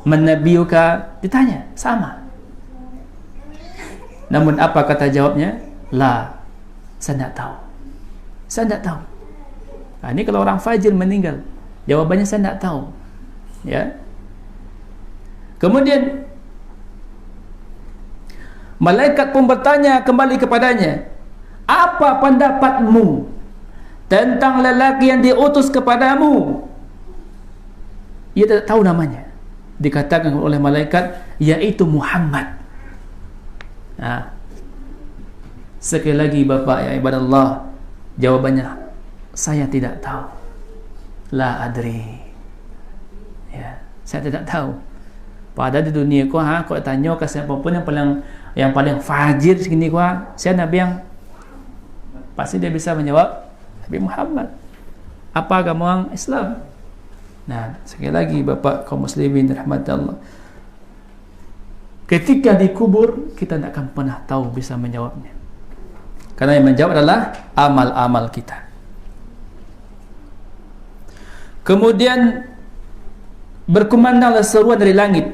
man nabiyuka, ditanya, sama. Namun apa kata jawabnya? La, saya tidak tahu. Saya tidak tahu. Nah, ini kalau orang fajir meninggal, jawabannya saya tidak tahu. Ya. Kemudian malaikat pun bertanya kembali kepadanya, apa pendapatmu tentang lelaki yang diutus kepadamu? Ia tidak tahu namanya. Dikatakan oleh malaikat, yaitu Muhammad. Nah, sekali lagi Bapak ya ibadallah, jawabannya saya tidak tahu. La adri. Ya, saya tidak tahu. Padahal di dunia kau kau tanya ke siapapun yang paling fajir segini kau, saya nabi yang pasti dia bisa menjawab Nabi Muhammad. apa agama orang Islam. Nah, sekali lagi Bapak kaum muslimin rahmat Allah, ketika dikubur kita tidak akan pernah tahu bisa menjawabnya, karena yang menjawab adalah amal-amal kita. Kemudian berkumandanglah seruan dari langit,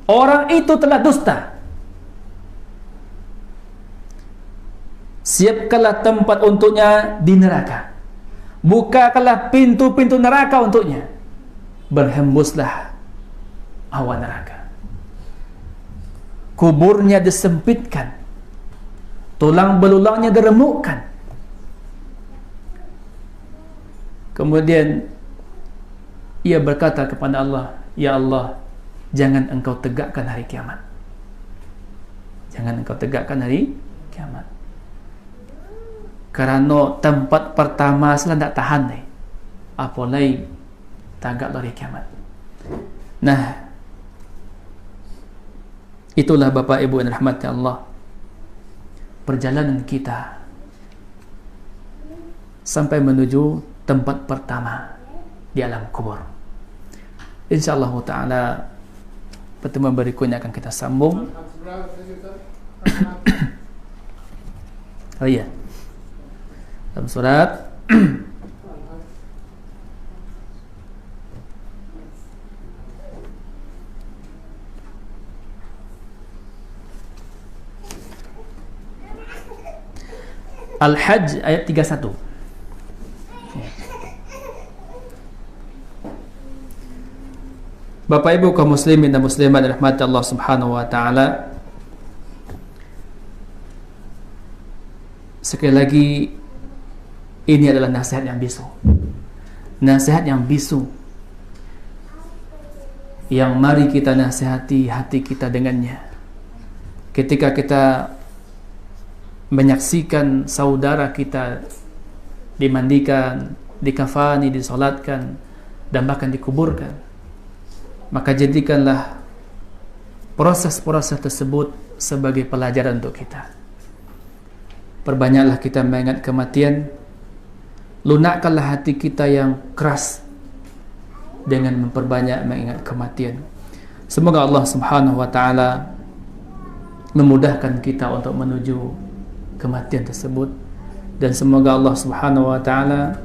orang itu telah dusta, siapkanlah tempat untuknya di neraka, bukakanlah pintu-pintu neraka untuknya, berhembuslah hawa neraka. Kuburnya disempitkan, tulang belulangnya diremukkan. Kemudian ia berkata kepada Allah, ya Allah, jangan engkau tegakkan hari kiamat, jangan engkau tegakkan hari kiamat, kerana tempat pertama sudah tak tahan ni, apalagi tagak hari kiamat. Nah, itulah Bapak Ibu yang dirahmati Allah, perjalanan kita sampai menuju tempat pertama di alam kubur. InsyaAllah ta'ala pertemuan berikutnya akan kita sambung. Oh iya, dalam surat Al-Hajj ayat 31. Bapak Ibu kaum muslimin dan muslimat dirahmati Allah Subhanahu wa taala, sekali lagi ini adalah nasihat yang bisu. Nasihat yang bisu yang mari kita nasihati hati kita dengannya. Ketika kita menyaksikan saudara kita dimandikan, dikafani, disolatkan, dan bahkan dikuburkan, maka jadikanlah proses-proses tersebut sebagai pelajaran untuk kita. Perbanyaklah kita mengingat kematian, lunakkanlah hati kita yang keras dengan memperbanyak mengingat kematian. Semoga Allah Subhanahu wa taala memudahkan kita untuk menuju kematian tersebut, dan semoga Allah Subhanahu wa taala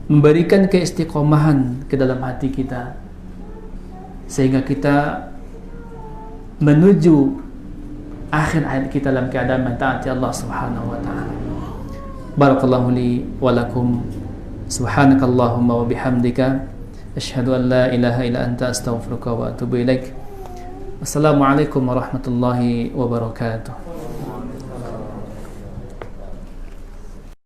memberikan keistiqomahan ke dalam hati kita sehingga kita menuju akhir hayat kita dalam keadaan mentaati Allah Subhanahu wa taala. Barakallahu li wa lakum, subhanakallahumma wa bihamdika, asyhadu an la ilaha illa anta, astaghfiruka wa atubu ilaik. Wassalamualaikum warahmatullahi wabarakatuh.